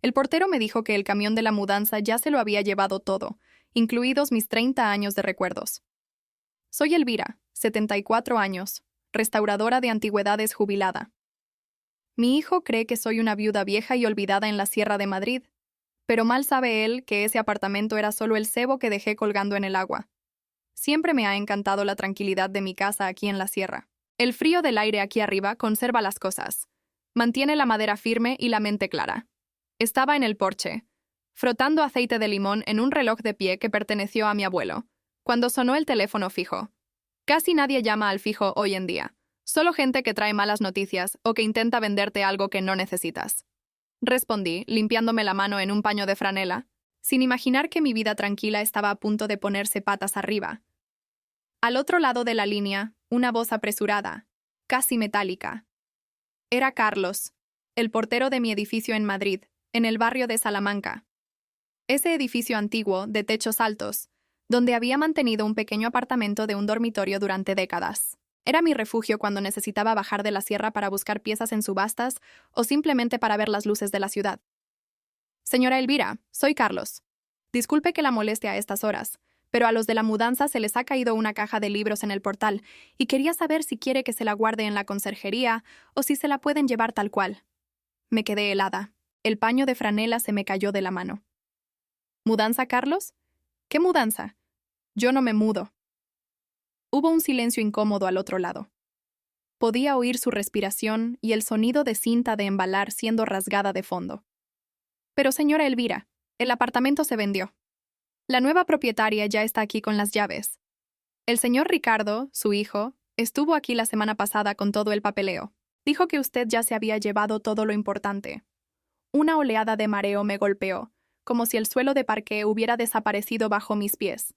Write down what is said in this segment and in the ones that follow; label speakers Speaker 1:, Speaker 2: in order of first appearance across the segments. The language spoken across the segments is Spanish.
Speaker 1: El portero me dijo que el camión de la mudanza ya se lo había llevado todo, incluidos mis 30 años de recuerdos. Soy Elvira, 74 años, restauradora de antigüedades jubilada. Mi hijo cree que soy una viuda vieja y olvidada en la Sierra de Madrid, pero mal sabe él que ese apartamento era solo el cebo que dejé colgando en el agua. Siempre me ha encantado la tranquilidad de mi casa aquí en la sierra. El frío del aire aquí arriba conserva las cosas. Mantiene la madera firme y la mente clara. Estaba en el porche, frotando aceite de limón en un reloj de pie que perteneció a mi abuelo, cuando sonó el teléfono fijo. Casi nadie llama al fijo hoy en día. Solo gente que trae malas noticias o que intenta venderte algo que no necesitas. Respondí, limpiándome la mano en un paño de franela, sin imaginar que mi vida tranquila estaba a punto de ponerse patas arriba. Al otro lado de la línea, una voz apresurada, casi metálica. Era Carlos, el portero de mi edificio en Madrid, en el barrio de Salamanca. Ese edificio antiguo, de techos altos, donde había mantenido un pequeño apartamento de un dormitorio durante décadas. Era mi refugio cuando necesitaba bajar de la sierra para buscar piezas en subastas o simplemente para ver las luces de la ciudad. Señora Elvira, soy Carlos. Disculpe que la moleste a estas horas, pero a los de la mudanza se les ha caído una caja de libros en el portal y quería saber si quiere que se la guarde en la conserjería o si se la pueden llevar tal cual. Me quedé helada. El paño de franela se me cayó de la mano. ¿Mudanza, Carlos? ¿Qué mudanza? Yo no me mudo. Hubo un silencio incómodo al otro lado. Podía oír su respiración y el sonido de cinta de embalar siendo rasgada de fondo. Pero señora Elvira, el apartamento se vendió. La nueva propietaria ya está aquí con las llaves. El señor Ricardo, su hijo, estuvo aquí la semana pasada con todo el papeleo. Dijo que usted ya se había llevado todo lo importante. Una oleada de mareo me golpeó, como si el suelo de parqué hubiera desaparecido bajo mis pies.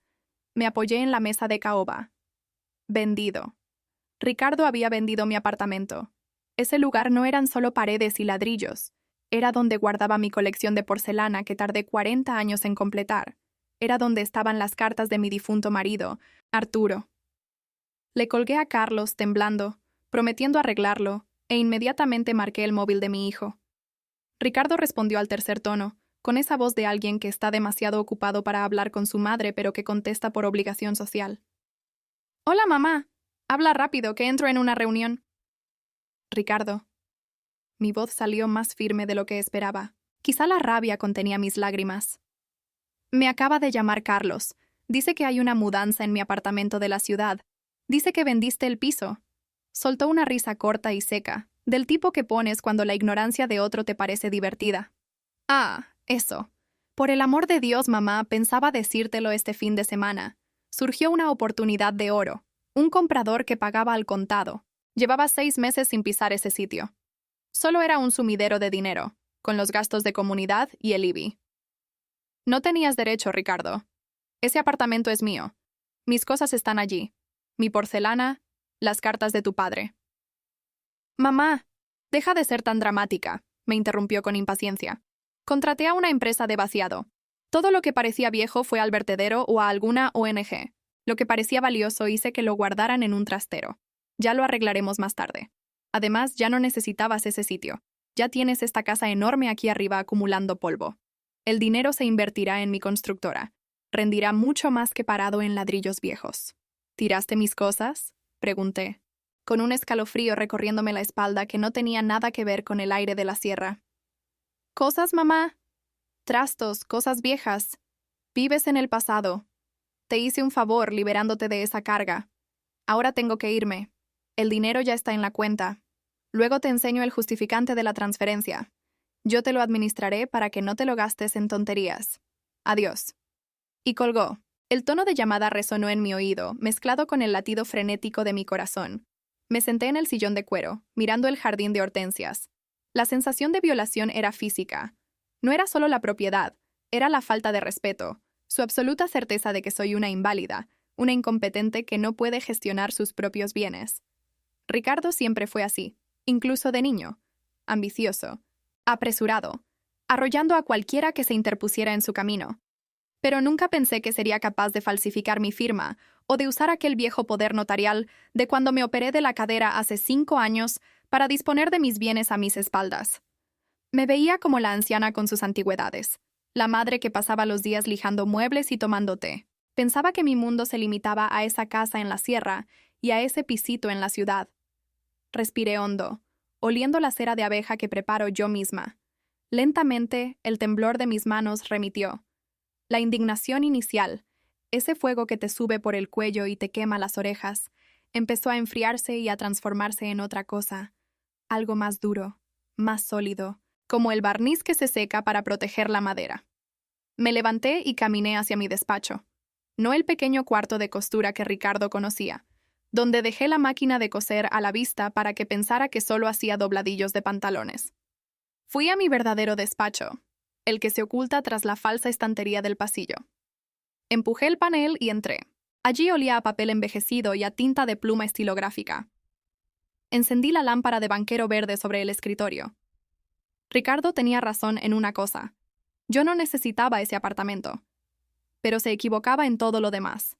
Speaker 1: Me apoyé en la mesa de caoba. Vendido. Ricardo había vendido mi apartamento. Ese lugar no eran solo paredes y ladrillos. Era donde guardaba mi colección de porcelana que tardé 40 años en completar. Era donde estaban las cartas de mi difunto marido, Arturo. Le colgué a Carlos temblando, prometiendo arreglarlo, e inmediatamente marqué el móvil de mi hijo. Ricardo respondió al tercer tono, con esa voz de alguien que está demasiado ocupado para hablar con su madre pero que contesta por obligación social. «Hola, mamá. Habla rápido, que entro en una reunión». «Ricardo». Mi voz salió más firme de lo que esperaba. Quizá la rabia contenía mis lágrimas. «Me acaba de llamar Carlos. Dice que hay una mudanza en mi apartamento de la ciudad. Dice que vendiste el piso». Soltó una risa corta y seca, del tipo que pones cuando la ignorancia de otro te parece divertida. «Ah, eso. Por el amor de Dios, mamá, pensaba decírtelo este fin de semana. Surgió una oportunidad de oro. Un comprador que pagaba al contado. Llevaba 6 meses sin pisar ese sitio. Solo era un sumidero de dinero, con los gastos de comunidad y el IBI. No tenías derecho, Ricardo. Ese apartamento es mío. Mis cosas están allí. Mi porcelana, las cartas de tu padre». «Mamá, deja de ser tan dramática», me interrumpió con impaciencia. «Contraté a una empresa de vaciado. Todo lo que parecía viejo fue al vertedero o a alguna ONG. Lo que parecía valioso hice que lo guardaran en un trastero. Ya lo arreglaremos más tarde. Además, ya no necesitabas ese sitio. Ya tienes esta casa enorme aquí arriba acumulando polvo. El dinero se invertirá en mi constructora. Rendirá mucho más que parado en ladrillos viejos». «¿Tiraste mis cosas?», pregunté, con un escalofrío recorriéndome la espalda que no tenía nada que ver con el aire de la sierra. «¿Cosas, mamá? Trastos, cosas viejas. Vives en el pasado. Te hice un favor liberándote de esa carga. Ahora tengo que irme. El dinero ya está en la cuenta. Luego te enseño el justificante de la transferencia. Yo te lo administraré para que no te lo gastes en tonterías. Adiós». Y colgó. El tono de llamada resonó en mi oído, mezclado con el latido frenético de mi corazón. Me senté en el sillón de cuero, mirando el jardín de hortensias. La sensación de violación era física. No era solo la propiedad, era la falta de respeto, su absoluta certeza de que soy una inválida, una incompetente que no puede gestionar sus propios bienes. Ricardo siempre fue así, incluso de niño. Ambicioso, apresurado, arrollando a cualquiera que se interpusiera en su camino. Pero nunca pensé que sería capaz de falsificar mi firma o de usar aquel viejo poder notarial de cuando me operé de la cadera hace 5 años para disponer de mis bienes a mis espaldas. Me veía como la anciana con sus antigüedades, la madre que pasaba los días lijando muebles y tomando té. Pensaba que mi mundo se limitaba a esa casa en la sierra y a ese pisito en la ciudad. Respiré hondo, oliendo la cera de abeja que preparo yo misma. Lentamente, el temblor de mis manos remitió. La indignación inicial, ese fuego que te sube por el cuello y te quema las orejas, empezó a enfriarse y a transformarse en otra cosa, algo más duro, más sólido, como el barniz que se seca para proteger la madera. Me levanté y caminé hacia mi despacho, no el pequeño cuarto de costura que Ricardo conocía, donde dejé la máquina de coser a la vista para que pensara que solo hacía dobladillos de pantalones. Fui a mi verdadero despacho, el que se oculta tras la falsa estantería del pasillo. Empujé el panel y entré. Allí olía a papel envejecido y a tinta de pluma estilográfica. Encendí la lámpara de banquero verde sobre el escritorio. Ricardo tenía razón en una cosa. Yo no necesitaba ese apartamento. Pero se equivocaba en todo lo demás.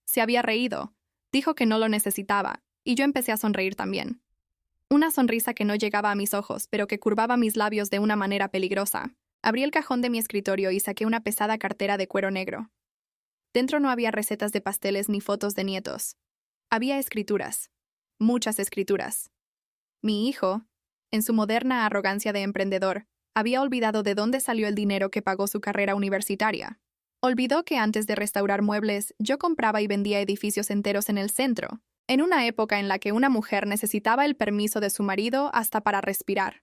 Speaker 1: Se había reído, dijo que no lo necesitaba, y yo empecé a sonreír también. Una sonrisa que no llegaba a mis ojos, pero que curvaba mis labios de una manera peligrosa. Abrí el cajón de mi escritorio y saqué una pesada cartera de cuero negro. Dentro no había recetas de pasteles ni fotos de nietos. Había escrituras. Muchas escrituras. Mi hijo, en su moderna arrogancia de emprendedor, había olvidado de dónde salió el dinero que pagó su carrera universitaria. Olvidó que antes de restaurar muebles, yo compraba y vendía edificios enteros en el centro, en una época en la que una mujer necesitaba el permiso de su marido hasta para respirar.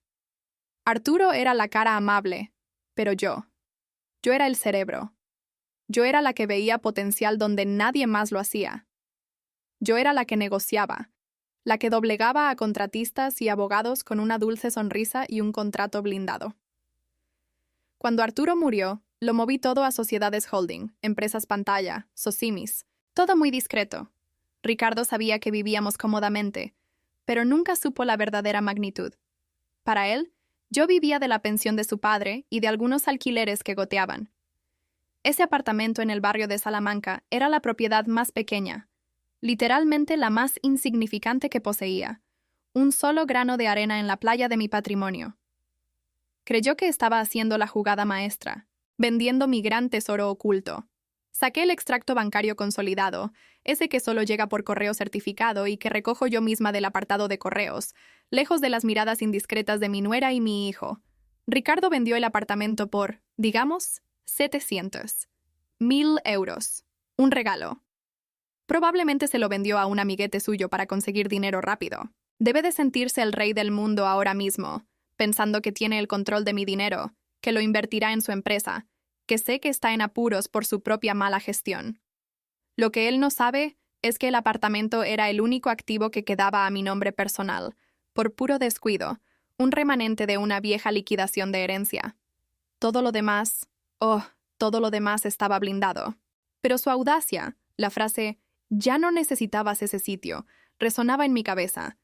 Speaker 1: Arturo era la cara amable, pero yo era el cerebro. Yo era la que veía potencial donde nadie más lo hacía. Yo era la que negociaba, la que doblegaba a contratistas y abogados con una dulce sonrisa y un contrato blindado. Cuando Arturo murió, lo moví todo a sociedades holding, empresas pantalla, Sosimis, todo muy discreto. Ricardo sabía que vivíamos cómodamente, pero nunca supo la verdadera magnitud. Para él, yo vivía de la pensión de su padre y de algunos alquileres que goteaban. Ese apartamento en el barrio de Salamanca era la propiedad más pequeña, literalmente la más insignificante que poseía, un solo grano de arena en la playa de mi patrimonio. Creyó que estaba haciendo la jugada maestra, vendiendo mi gran tesoro oculto. Saqué el extracto bancario consolidado, ese que solo llega por correo certificado y que recojo yo misma del apartado de correos, lejos de las miradas indiscretas de mi nuera y mi hijo. Ricardo vendió el apartamento por, digamos, 700. 1.000 euros. Un regalo. Probablemente se lo vendió a un amiguete suyo para conseguir dinero rápido. Debe de sentirse el rey del mundo ahora mismo, pensando que tiene el control de mi dinero, que lo invertirá en su empresa, que sé que está en apuros por su propia mala gestión. Lo que él no sabe es que el apartamento era el único activo que quedaba a mi nombre personal, por puro descuido, un remanente de una vieja liquidación de herencia. Todo lo demás, todo lo demás estaba blindado. Pero su audacia, la frase «ya no necesitabas ese sitio», resonaba en mi cabeza.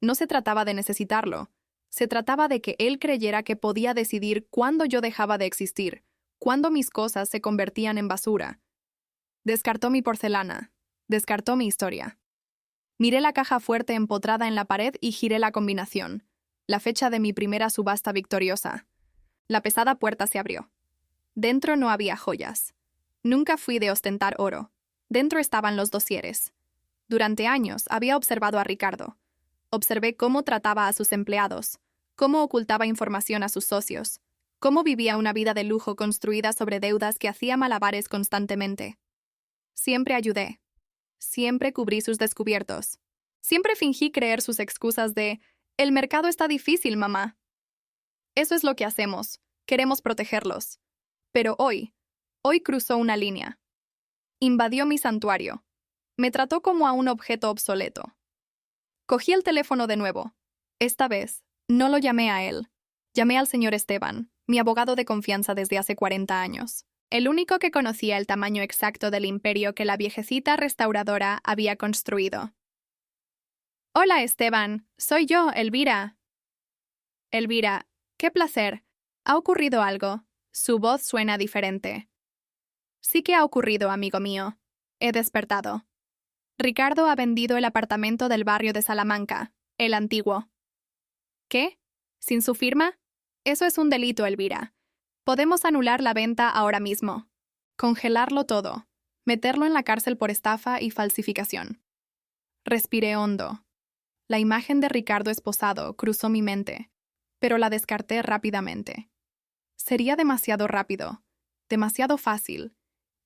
Speaker 1: No se trataba de necesitarlo. Se trataba de que él creyera que podía decidir cuándo yo dejaba de existir, cuándo mis cosas se convertían en basura. Descartó mi porcelana. Descartó mi historia. Miré la caja fuerte empotrada en la pared y giré la combinación. La fecha de mi primera subasta victoriosa. La pesada puerta se abrió. Dentro no había joyas. Nunca fui de ostentar oro. Dentro estaban los dosieres. Durante años había observado a Ricardo. Observé cómo trataba a sus empleados, cómo ocultaba información a sus socios, cómo vivía una vida de lujo construida sobre deudas que hacía malabares constantemente. Siempre ayudé. Siempre cubrí sus descubiertos. Siempre fingí creer sus excusas de «el mercado está difícil, mamá». Eso es lo que hacemos. Queremos protegerlos. Pero hoy cruzó una línea. Invadió mi santuario. Me trató como a un objeto obsoleto. Cogí el teléfono de nuevo. Esta vez, no lo llamé a él. Llamé al señor Esteban, mi abogado de confianza desde hace 40 años. El único que conocía el tamaño exacto del imperio que la viejecita restauradora había construido. «Hola, Esteban. Soy yo, Elvira». «Elvira, qué placer. ¿Ha ocurrido algo?» Su voz suena diferente. «Sí que ha ocurrido, amigo mío. He despertado. Ricardo ha vendido el apartamento del barrio de Salamanca, el antiguo». «¿Qué? ¿Sin su firma?» Eso es un delito, Elvira. Podemos anular la venta ahora mismo. Congelarlo todo. Meterlo en la cárcel por estafa y falsificación. Respiré hondo. La imagen de Ricardo esposado cruzó mi mente, pero la descarté rápidamente. Sería demasiado rápido, demasiado fácil,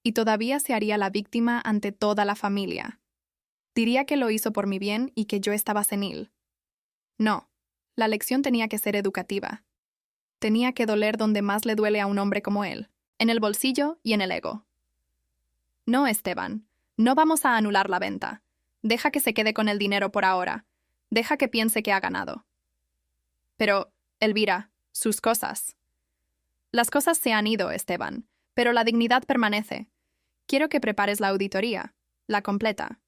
Speaker 1: y todavía se haría la víctima ante toda la familia. Diría que lo hizo por mi bien y que yo estaba senil. No, la lección tenía que ser educativa. Tenía que doler donde más le duele a un hombre como él, en el bolsillo y en el ego. No, Esteban, no vamos a anular la venta. Deja que se quede con el dinero por ahora. Deja que piense que ha ganado. Pero, Elvira, sus cosas. Las cosas se han ido, Esteban, pero la dignidad permanece. Quiero que prepares la auditoría, la completa.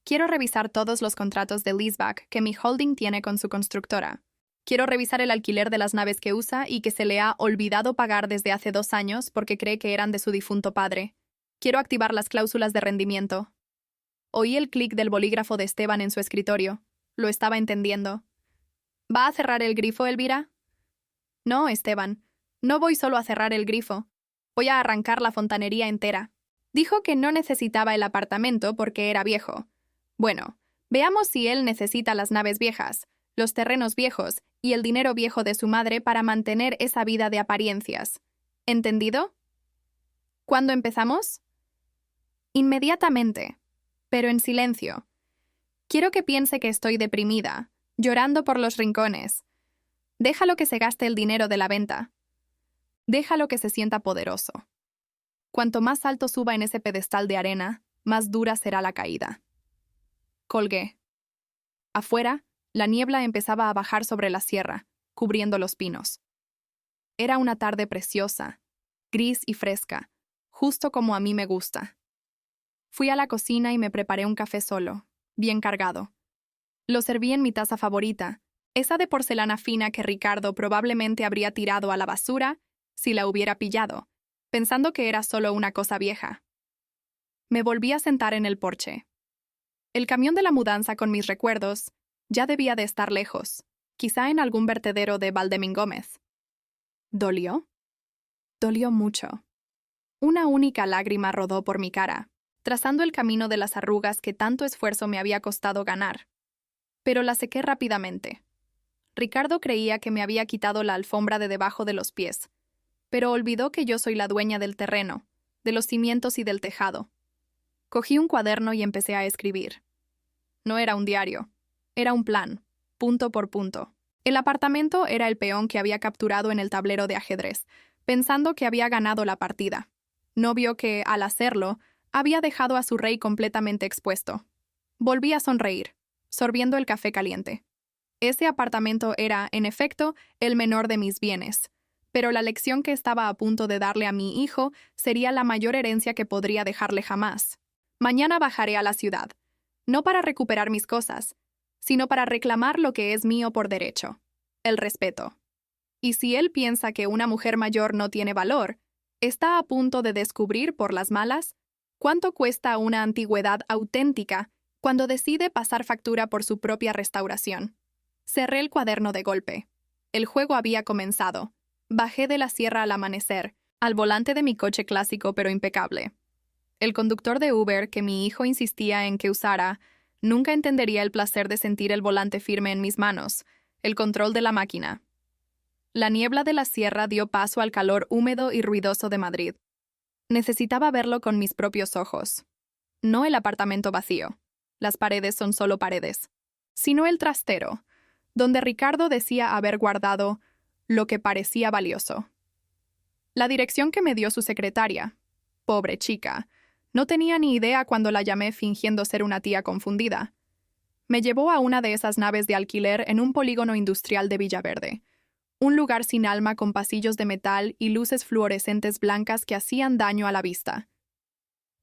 Speaker 1: Quiero revisar todos los contratos de leaseback que mi holding tiene con su constructora. Quiero revisar el alquiler de las naves que usa y que se le ha olvidado pagar desde hace 2 años porque cree que eran de su difunto padre. Quiero activar las cláusulas de rendimiento. Oí el clic del bolígrafo de Esteban en su escritorio. Lo estaba entendiendo. ¿Va a cerrar el grifo, Elvira? No, Esteban. No voy solo a cerrar el grifo. Voy a arrancar la fontanería entera. Dijo que no necesitaba el apartamento porque era viejo. Bueno, veamos si él necesita las naves viejas, los terrenos viejos y el dinero viejo de su madre para mantener esa vida de apariencias. ¿Entendido? ¿Cuándo empezamos? Inmediatamente, pero en silencio. Quiero que piense que estoy deprimida, llorando por los rincones. Déjalo que se gaste el dinero de la venta. Déjalo que se sienta poderoso. Cuanto más alto suba en ese pedestal de arena, más dura será la caída. Colgué. Afuera, la niebla empezaba a bajar sobre la sierra, cubriendo los pinos. Era una tarde preciosa, gris y fresca, justo como a mí me gusta. Fui a la cocina y me preparé un café solo, bien cargado. Lo serví en mi taza favorita, esa de porcelana fina que Ricardo probablemente habría tirado a la basura si la hubiera pillado, pensando que era solo una cosa vieja. Me volví a sentar en el porche. El camión de la mudanza con mis recuerdos ya debía de estar lejos, quizá en algún vertedero de Valdemingómez. ¿Dolió? Dolió mucho. Una única lágrima rodó por mi cara, trazando el camino de las arrugas que tanto esfuerzo me había costado ganar. Pero la sequé rápidamente. Ricardo creía que me había quitado la alfombra de debajo de los pies, pero olvidó que yo soy la dueña del terreno, de los cimientos y del tejado. Cogí un cuaderno y empecé a escribir. No era un diario, era un plan, punto por punto. El apartamento era el peón que había capturado en el tablero de ajedrez, pensando que había ganado la partida. No vio que, al hacerlo, había dejado a su rey completamente expuesto. Volví a sonreír, sorbiendo el café caliente. Ese apartamento era, en efecto, el menor de mis bienes, pero la lección que estaba a punto de darle a mi hijo sería la mayor herencia que podría dejarle jamás. Mañana bajaré a la ciudad, no para recuperar mis cosas, sino para reclamar lo que es mío por derecho, el respeto. Y si él piensa que una mujer mayor no tiene valor, está a punto de descubrir por las malas cuánto cuesta una antigüedad auténtica cuando decide pasar factura por su propia restauración. Cerré el cuaderno de golpe. El juego había comenzado. Bajé de la sierra al amanecer, al volante de mi coche clásico pero impecable. El conductor de Uber que mi hijo insistía en que usara nunca entendería el placer de sentir el volante firme en mis manos, el control de la máquina. La niebla de la sierra dio paso al calor húmedo y ruidoso de Madrid. Necesitaba verlo con mis propios ojos. No el apartamento vacío. Las paredes son solo paredes. Sino el trastero, donde Ricardo decía haber guardado lo que parecía valioso. La dirección que me dio su secretaria, pobre chica, no tenía ni idea cuando la llamé fingiendo ser una tía confundida. Me llevó a una de esas naves de alquiler en un polígono industrial de Villaverde, un lugar sin alma con pasillos de metal y luces fluorescentes blancas que hacían daño a la vista.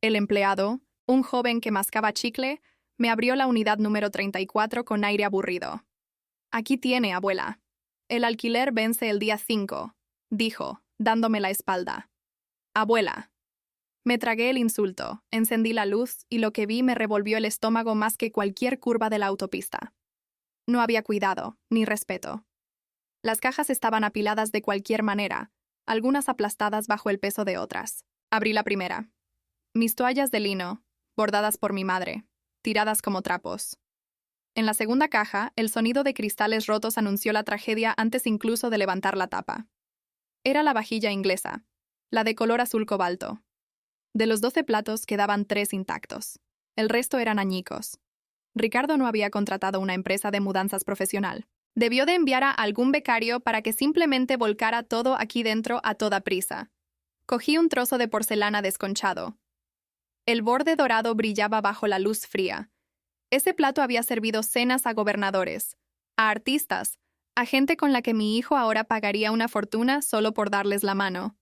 Speaker 1: El empleado, un joven que mascaba chicle, me abrió la unidad número 34 con aire aburrido. «Aquí tiene, abuela. El alquiler vence el día 5», dijo, dándome la espalda. «Abuela». Me tragué el insulto, encendí la luz y lo que vi me revolvió el estómago más que cualquier curva de la autopista. No había cuidado, ni respeto. Las cajas estaban apiladas de cualquier manera, algunas aplastadas bajo el peso de otras. Abrí la primera. Mis toallas de lino, bordadas por mi madre, tiradas como trapos. En la segunda caja, el sonido de cristales rotos anunció la tragedia antes incluso de levantar la tapa. Era la vajilla inglesa, la de color azul cobalto. De los 12 platos quedaban 3 intactos. El resto eran añicos. Ricardo no había contratado una empresa de mudanzas profesional. Debió de enviar a algún becario para que simplemente volcara todo aquí dentro a toda prisa. Cogí un trozo de porcelana desconchado. El borde dorado brillaba bajo la luz fría. Ese plato había servido cenas a gobernadores, a artistas, a gente con la que mi hijo ahora pagaría una fortuna solo por darles la mano.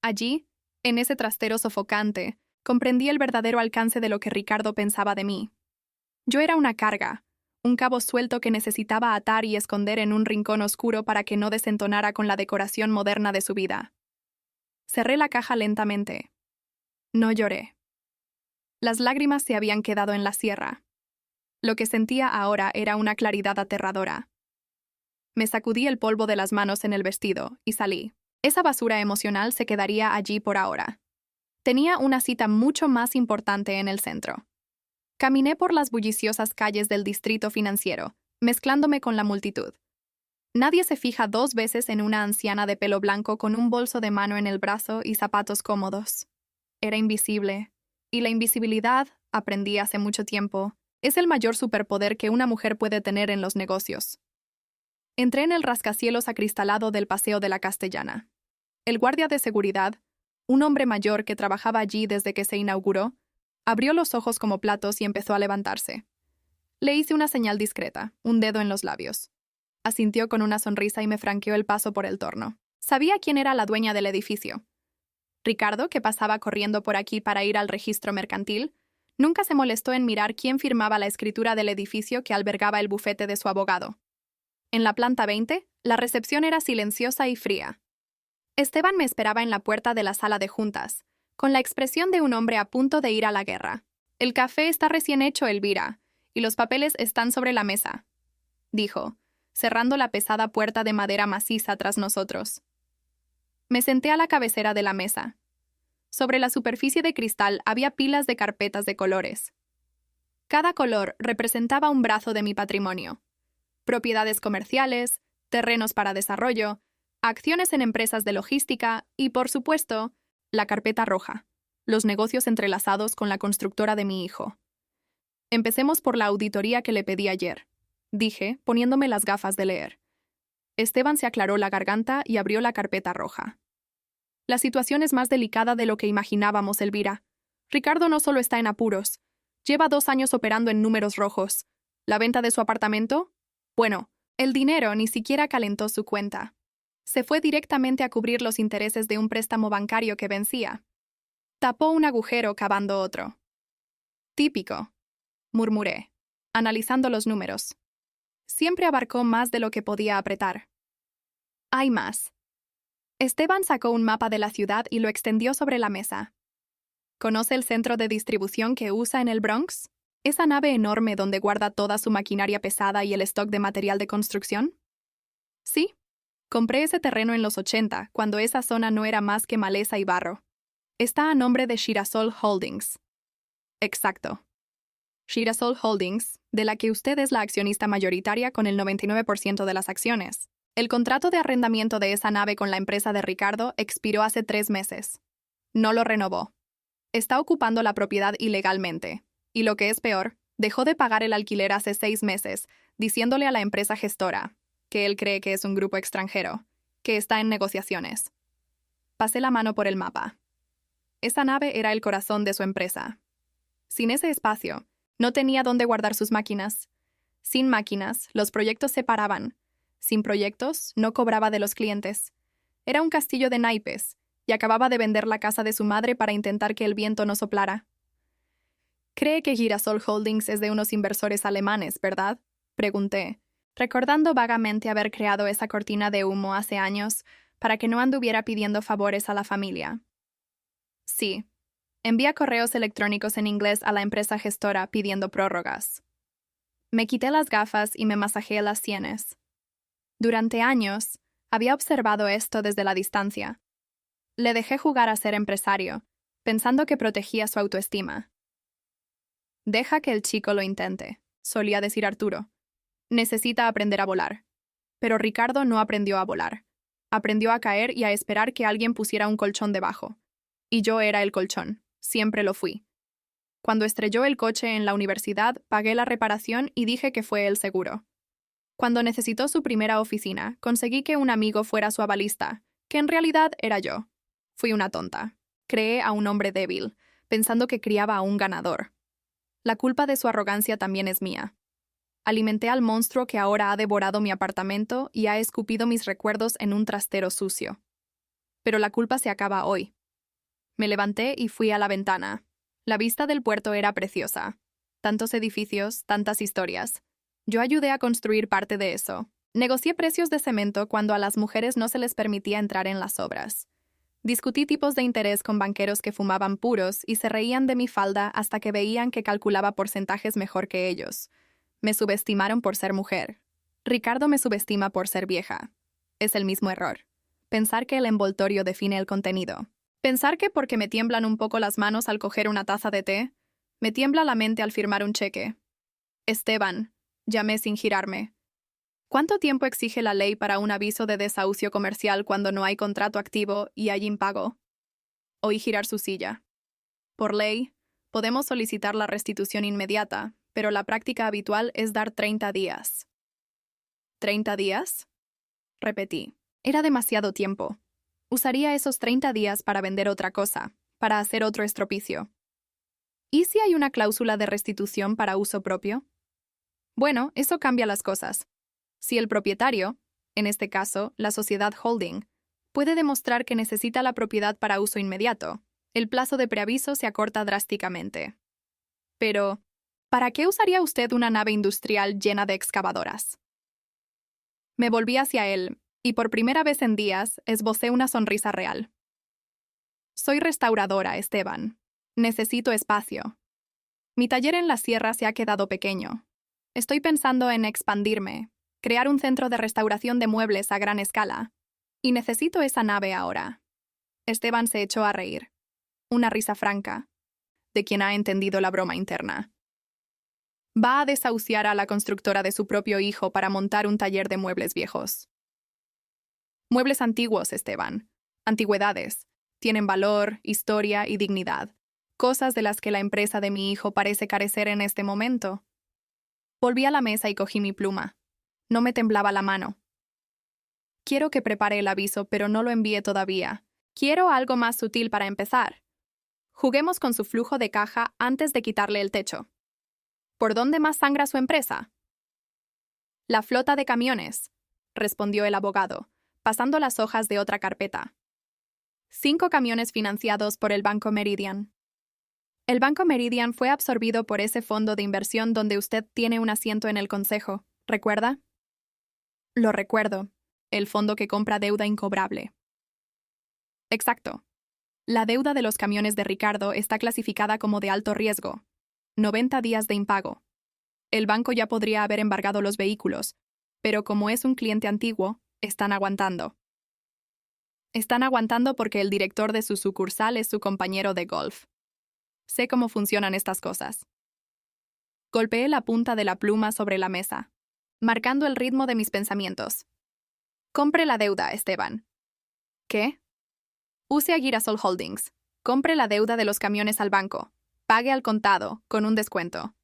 Speaker 1: Allí, en ese trastero sofocante, comprendí el verdadero alcance de lo que Ricardo pensaba de mí. Yo era una carga, un cabo suelto que necesitaba atar y esconder en un rincón oscuro para que no desentonara con la decoración moderna de su vida. Cerré la caja lentamente. No lloré. Las lágrimas se habían quedado en la sierra. Lo que sentía ahora era una claridad aterradora. Me sacudí el polvo de las manos en el vestido y salí. Esa basura emocional se quedaría allí por ahora. Tenía una cita mucho más importante en el centro. Caminé por las bulliciosas calles del distrito financiero, mezclándome con la multitud. Nadie se fija 2 veces en una anciana de pelo blanco con un bolso de mano en el brazo y zapatos cómodos. Era invisible, y la invisibilidad, aprendí hace mucho tiempo, es el mayor superpoder que una mujer puede tener en los negocios. Entré en el rascacielos acristalado del Paseo de la Castellana. El guardia de seguridad, un hombre mayor que trabajaba allí desde que se inauguró, abrió los ojos como platos y empezó a levantarse. Le hice una señal discreta, un dedo en los labios. Asintió con una sonrisa y me franqueó el paso por el torno. Sabía quién era la dueña del edificio. Ricardo, que pasaba corriendo por aquí para ir al registro mercantil, nunca se molestó en mirar quién firmaba la escritura del edificio que albergaba el bufete de su abogado. En la planta 20, la recepción era silenciosa y fría. Esteban me esperaba en la puerta de la sala de juntas, con la expresión de un hombre a punto de ir a la guerra. «El café está recién hecho, Elvira, y los papeles están sobre la mesa», dijo, cerrando la pesada puerta de madera maciza tras nosotros. Me senté a la cabecera de la mesa. Sobre la superficie de cristal había pilas de carpetas de colores. Cada color representaba un brazo de mi patrimonio. Propiedades comerciales, terrenos para desarrollo, acciones en empresas de logística y, por supuesto, la carpeta roja, los negocios entrelazados con la constructora de mi hijo. Empecemos por la auditoría que le pedí ayer, dije, poniéndome las gafas de leer. Esteban se aclaró la garganta y abrió la carpeta roja. La situación es más delicada de lo que imaginábamos, Elvira. Ricardo no solo está en apuros, lleva 2 años operando en números rojos. ¿La venta de su apartamento? Bueno, el dinero ni siquiera calentó su cuenta. Se fue directamente a cubrir los intereses de un préstamo bancario que vencía. Tapó un agujero cavando otro. Típico, murmuré, analizando los números. Siempre abarcó más de lo que podía apretar. Hay más. Esteban sacó un mapa de la ciudad y lo extendió sobre la mesa. ¿Conoce el centro de distribución que usa en el Bronx? ¿Esa nave enorme donde guarda toda su maquinaria pesada y el stock de material de construcción? Sí. Compré ese terreno en los 80, cuando esa zona no era más que maleza y barro. Está a nombre de Girasol Holdings. Exacto. Girasol Holdings, de la que usted es la accionista mayoritaria con el 99% de las acciones. El contrato de arrendamiento de esa nave con la empresa de Ricardo expiró hace 3 meses. No lo renovó. Está ocupando la propiedad ilegalmente. Y lo que es peor, dejó de pagar el alquiler hace 6 meses, diciéndole a la empresa gestora, que él cree que es un grupo extranjero, que está en negociaciones. Pasé la mano por el mapa. Esa nave era el corazón de su empresa. Sin ese espacio, no tenía dónde guardar sus máquinas. Sin máquinas, los proyectos se paraban. Sin proyectos, no cobraba de los clientes. Era un castillo de naipes, y acababa de vender la casa de su madre para intentar que el viento no soplara. «Cree que Girasol Holdings es de unos inversores alemanes, ¿verdad?», pregunté, recordando vagamente haber creado esa cortina de humo hace años para que no anduviera pidiendo favores a la familia. Sí, envía correos electrónicos en inglés a la empresa gestora pidiendo prórrogas. Me quité las gafas y me masajeé las sienes. Durante años, había observado esto desde la distancia. Le dejé jugar a ser empresario, pensando que protegía su autoestima. Deja que el chico lo intente, solía decir Arturo. Necesita aprender a volar. Pero Ricardo no aprendió a volar. Aprendió a caer y a esperar que alguien pusiera un colchón debajo. Y yo era el colchón, siempre lo fui. Cuando estrelló el coche en la universidad, pagué la reparación y dije que fue el seguro. Cuando necesitó su primera oficina, conseguí que un amigo fuera su avalista, que en realidad era yo. Fui una tonta. Creé a un hombre débil, pensando que criaba a un ganador. La culpa de su arrogancia también es mía. Alimenté al monstruo que ahora ha devorado mi apartamento y ha escupido mis recuerdos en un trastero sucio. Pero la culpa se acaba hoy. Me levanté y fui a la ventana. La vista del puerto era preciosa. Tantos edificios, tantas historias. Yo ayudé a construir parte de eso. Negocié precios de cemento cuando a las mujeres no se les permitía entrar en las obras. Discutí tipos de interés con banqueros que fumaban puros y se reían de mi falda hasta que veían que calculaba porcentajes mejor que ellos. Me subestimaron por ser mujer. Ricardo me subestima por ser vieja. Es el mismo error. Pensar que el envoltorio define el contenido. Pensar que porque me tiemblan un poco las manos al coger una taza de té, me tiembla la mente al firmar un cheque. Esteban, llamé sin girarme. ¿Cuánto tiempo exige la ley para un aviso de desahucio comercial cuando no hay contrato activo y hay impago? Oí girar su silla. Por ley, podemos solicitar la restitución inmediata, pero la práctica habitual es dar 30 días. ¿30 días? Repetí. Era demasiado tiempo. Usaría esos 30 días para vender otra cosa, para hacer otro estropicio. ¿Y si hay una cláusula de restitución para uso propio? Bueno, eso cambia las cosas. Si el propietario, en este caso, la sociedad holding, puede demostrar que necesita la propiedad para uso inmediato, el plazo de preaviso se acorta drásticamente. Pero, ¿para qué usaría usted una nave industrial llena de excavadoras? Me volví hacia él, y por primera vez en días esbocé una sonrisa real. Soy restauradora, Esteban. Necesito espacio. Mi taller en la sierra se ha quedado pequeño. Estoy pensando en expandirme, crear un centro de restauración de muebles a gran escala. Y necesito esa nave ahora. Esteban se echó a reír. Una risa franca, de quien ha entendido la broma interna. Va a desahuciar a la constructora de su propio hijo para montar un taller de muebles viejos. Muebles antiguos, Esteban. Antigüedades. Tienen valor, historia y dignidad. Cosas de las que la empresa de mi hijo parece carecer en este momento. Volví a la mesa y cogí mi pluma. No me temblaba la mano. Quiero que prepare el aviso, pero no lo envíe todavía. Quiero algo más sutil para empezar. Juguemos con su flujo de caja antes de quitarle el techo. ¿Por dónde más sangra su empresa? La flota de camiones, respondió el abogado, pasando las hojas de otra carpeta. 5 camiones financiados por el Banco Meridian. El Banco Meridian fue absorbido por ese fondo de inversión donde usted tiene un asiento en el consejo, ¿recuerda? Lo recuerdo, el fondo que compra deuda incobrable. Exacto. La deuda de los camiones de Ricardo está clasificada como de alto riesgo. 90 días de impago. El banco ya podría haber embargado los vehículos, pero como es un cliente antiguo, están aguantando. Están aguantando porque el director de su sucursal es su compañero de golf. Sé cómo funcionan estas cosas. Golpeé la punta de la pluma sobre la mesa, marcando el ritmo de mis pensamientos. Compre la deuda, Esteban. ¿Qué? Use a Girasol Holdings. Compre la deuda de los camiones al banco. Pague al contado, con un descuento.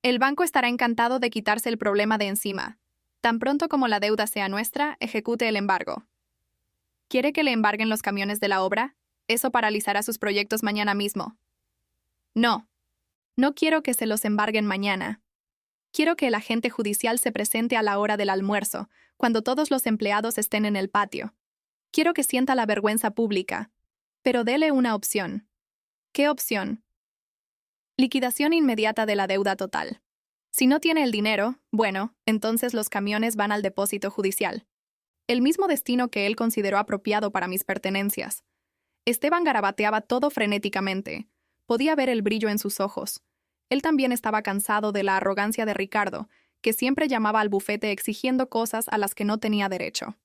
Speaker 1: El banco estará encantado de quitarse el problema de encima. Tan pronto como la deuda sea nuestra, ejecute el embargo. ¿Quiere que le embarguen los camiones de la obra? Eso paralizará sus proyectos mañana mismo. No. No quiero que se los embarguen mañana. Quiero que el agente judicial se presente a la hora del almuerzo, cuando todos los empleados estén en el patio. Quiero que sienta la vergüenza pública. Pero dele una opción. ¿Qué opción? Liquidación inmediata de la deuda total. Si no tiene el dinero, bueno, entonces los camiones van al depósito judicial. El mismo destino que él consideró apropiado para mis pertenencias. Esteban garabateaba todo frenéticamente. Podía ver el brillo en sus ojos. Él también estaba cansado de la arrogancia de Ricardo, que siempre llamaba al bufete exigiendo cosas a las que no tenía derecho.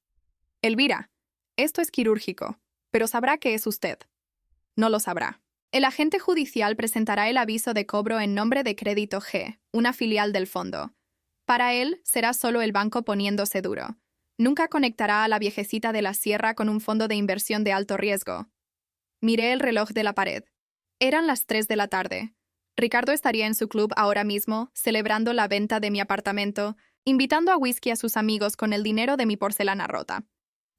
Speaker 1: Elvira, esto es quirúrgico, pero sabrá que es usted. No lo sabrá. El agente judicial presentará el aviso de cobro en nombre de Crédito G, una filial del fondo. Para él, será solo el banco poniéndose duro. Nunca conectará a la viejecita de la sierra con un fondo de inversión de alto riesgo. Miré el reloj de la pared. Eran las 3 de la tarde. Ricardo estaría en su club ahora mismo, celebrando la venta de mi apartamento, invitando a whisky a sus amigos con el dinero de mi porcelana rota.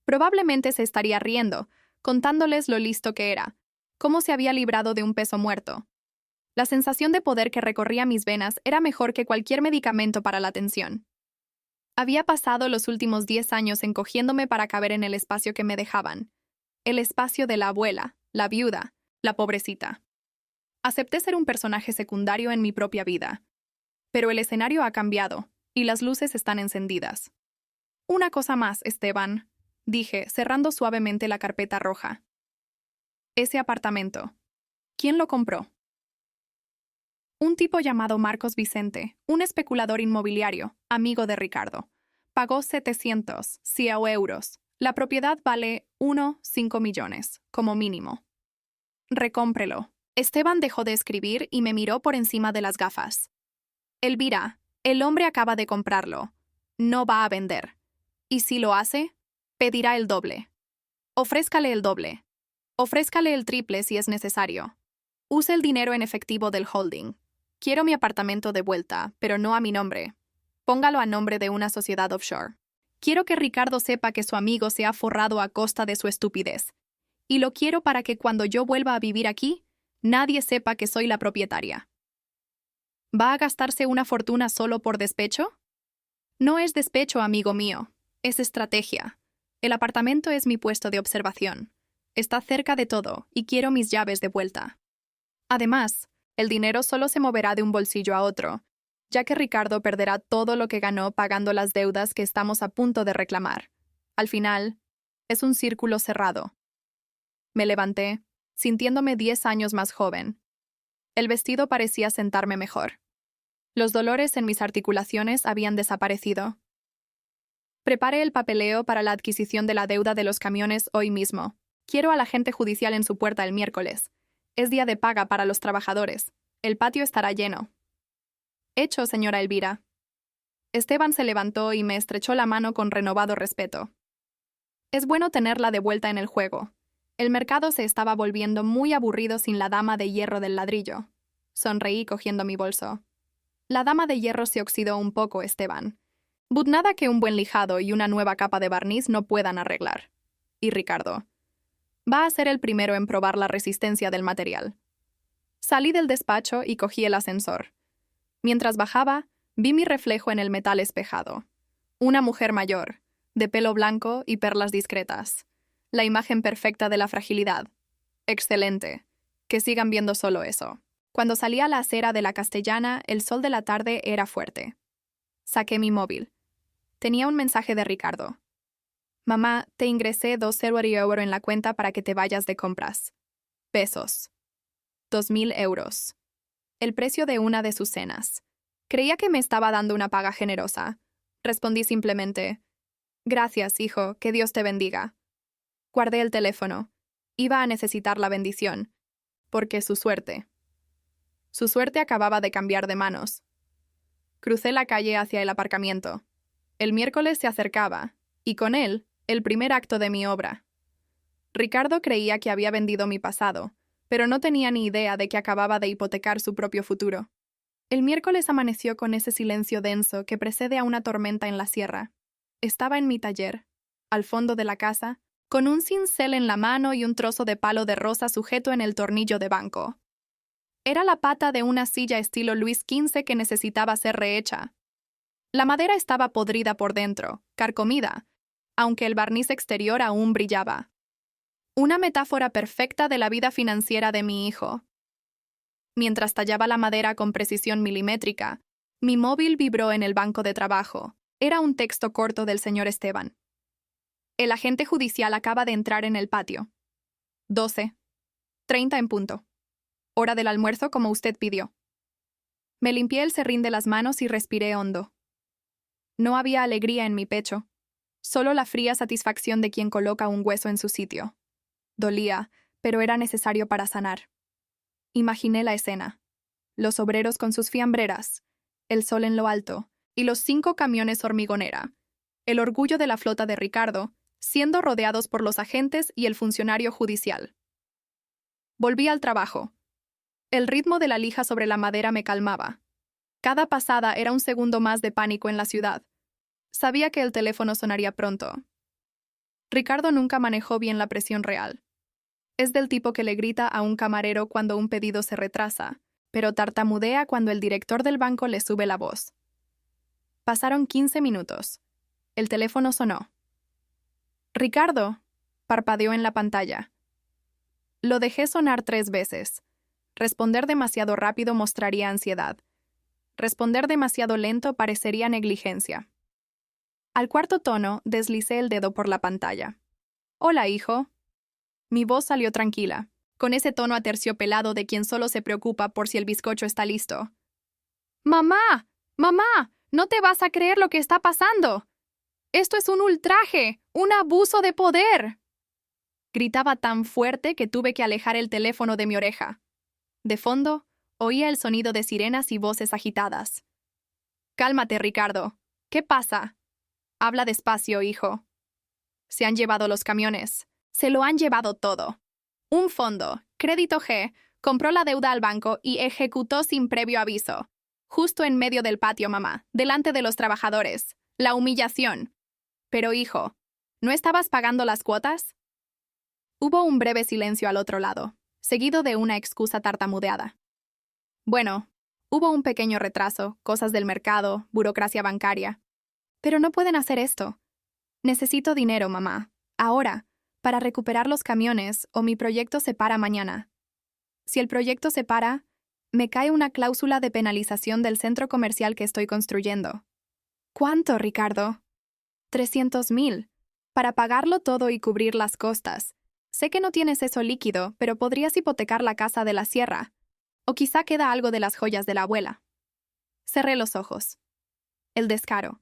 Speaker 1: Probablemente se estaría riendo, contándoles lo listo que era, cómo se había librado de un peso muerto. La sensación de poder que recorría mis venas era mejor que cualquier medicamento para la tensión. Había pasado los últimos 10 años encogiéndome para caber en el espacio que me dejaban. El espacio de la abuela, la viuda, la pobrecita. Acepté ser un personaje secundario en mi propia vida. Pero el escenario ha cambiado, y las luces están encendidas. Una cosa más, Esteban, dije, cerrando suavemente la carpeta roja. Ese apartamento. ¿Quién lo compró? Un tipo llamado Marcos Vicente, un especulador inmobiliario, amigo de Ricardo. Pagó 700 euros. La propiedad vale 1,5 millones, como mínimo. Recómprelo. Esteban dejó de escribir y me miró por encima de las gafas. Elvira, el hombre acaba de comprarlo. No va a vender. Y si lo hace, pedirá el doble. Ofrézcale el doble. Ofrézcale el triple si es necesario. Use el dinero en efectivo del holding. Quiero mi apartamento de vuelta, pero no a mi nombre. Póngalo a nombre de una sociedad offshore. Quiero que Ricardo sepa que su amigo se ha forrado a costa de su estupidez. Y lo quiero para que cuando yo vuelva a vivir aquí, nadie sepa que soy la propietaria. ¿Va a gastarse una fortuna solo por despecho? No es despecho, amigo mío. Es estrategia. El apartamento es mi puesto de observación. Está cerca de todo y quiero mis llaves de vuelta. Además, el dinero solo se moverá de un bolsillo a otro, ya que Ricardo perderá todo lo que ganó pagando las deudas que estamos a punto de reclamar. Al final, es un círculo cerrado. Me levanté, sintiéndome 10 años más joven. El vestido parecía sentarme mejor. Los dolores en mis articulaciones habían desaparecido. Prepare el papeleo para la adquisición de la deuda de los camiones hoy mismo. Quiero al agente judicial en su puerta el miércoles. Es día de paga para los trabajadores. El patio estará lleno. Hecho, señora Elvira. Esteban se levantó y me estrechó la mano con renovado respeto. Es bueno tenerla de vuelta en el juego. El mercado se estaba volviendo muy aburrido sin la dama de hierro del ladrillo. Sonreí cogiendo mi bolso. La dama de hierro se oxidó un poco, Esteban. But nada que un buen lijado y una nueva capa de barniz no puedan arreglar. Y Ricardo va a ser el primero en probar la resistencia del material. Salí del despacho y cogí el ascensor. Mientras bajaba, vi mi reflejo en el metal espejado. Una mujer mayor, de pelo blanco y perlas discretas. La imagen perfecta de la fragilidad. Excelente. Que sigan viendo solo eso. Cuando salí a la acera de la Castellana, el sol de la tarde era fuerte. Saqué mi móvil. Tenía un mensaje de Ricardo. Mamá, te ingresé 2,000 euros en la cuenta para que te vayas de compras. Pesos. 2,000 euros. El precio de una de sus cenas. Creía que me estaba dando una paga generosa. Respondí simplemente, gracias, hijo, que Dios te bendiga. Guardé el teléfono. Iba a necesitar la bendición. Porque su suerte acababa de cambiar de manos. Crucé la calle hacia el aparcamiento. El miércoles se acercaba, y con él, el primer acto de mi obra. Ricardo creía que había vendido mi pasado, pero no tenía ni idea de que acababa de hipotecar su propio futuro. El miércoles amaneció con ese silencio denso que precede a una tormenta en la sierra. Estaba en mi taller, al fondo de la casa, con un cincel en la mano y un trozo de palo de rosa sujeto en el tornillo de banco. Era la pata de una silla estilo Luis XV que necesitaba ser rehecha. La madera estaba podrida por dentro, carcomida, aunque el barniz exterior aún brillaba. Una metáfora perfecta de la vida financiera de mi hijo. Mientras tallaba la madera con precisión milimétrica, mi móvil vibró en el banco de trabajo. Era un texto corto del señor Esteban. El agente judicial acaba de entrar en el patio. 12:30 en punto. Hora del almuerzo como usted pidió. Me limpié el serrín de las manos y respiré hondo. No había alegría en mi pecho, solo la fría satisfacción de quien coloca un hueso en su sitio. Dolía, pero era necesario para sanar. Imaginé la escena. Los obreros con sus fiambreras, el sol en lo alto, y los 5 camiones hormigonera, el orgullo de la flota de Ricardo, siendo rodeados por los agentes y el funcionario judicial. Volví al trabajo. El ritmo de la lija sobre la madera me calmaba. Cada pasada era un segundo más de pánico en la ciudad. Sabía que el teléfono sonaría pronto. Ricardo nunca manejó bien la presión real. Es del tipo que le grita a un camarero cuando un pedido se retrasa, pero tartamudea cuando el director del banco le sube la voz. Pasaron 15 minutos. El teléfono sonó. «Ricardo», parpadeó en la pantalla. Lo dejé sonar 3 veces. Responder demasiado rápido mostraría ansiedad. Responder demasiado lento parecería negligencia. Al cuarto tono, deslicé el dedo por la pantalla. «Hola, hijo». Mi voz salió tranquila, con ese tono aterciopelado de quien solo se preocupa por si el bizcocho está listo. «¡Mamá! ¡Mamá! ¡No te vas a creer lo que está pasando! ¡Esto es un ultraje! ¡Un abuso de poder!» Gritaba tan fuerte que tuve que alejar el teléfono de mi oreja. De fondo, oía el sonido de sirenas y voces agitadas. «Cálmate, Ricardo. ¿Qué pasa? Habla despacio, hijo». «Se han llevado los camiones. Se lo han llevado todo. Un fondo, Crédito G, compró la deuda al banco y ejecutó sin previo aviso. Justo en medio del patio, mamá, delante de los trabajadores. La humillación. Pero, hijo, ¿no estabas pagando las cuotas?» Hubo un breve silencio al otro lado, seguido de una excusa tartamudeada. «Bueno, hubo un pequeño retraso, cosas del mercado, burocracia bancaria. Pero no pueden hacer esto. Necesito dinero, mamá. Ahora, para recuperar los camiones o mi proyecto se para mañana. Si el proyecto se para, me cae una cláusula de penalización del centro comercial que estoy construyendo». «¿Cuánto, Ricardo?» «300,000. Para pagarlo todo y cubrir las costas. Sé que no tienes eso líquido, pero podrías hipotecar la casa de la sierra. O quizá queda algo de las joyas de la abuela». Cerré los ojos. El descaro.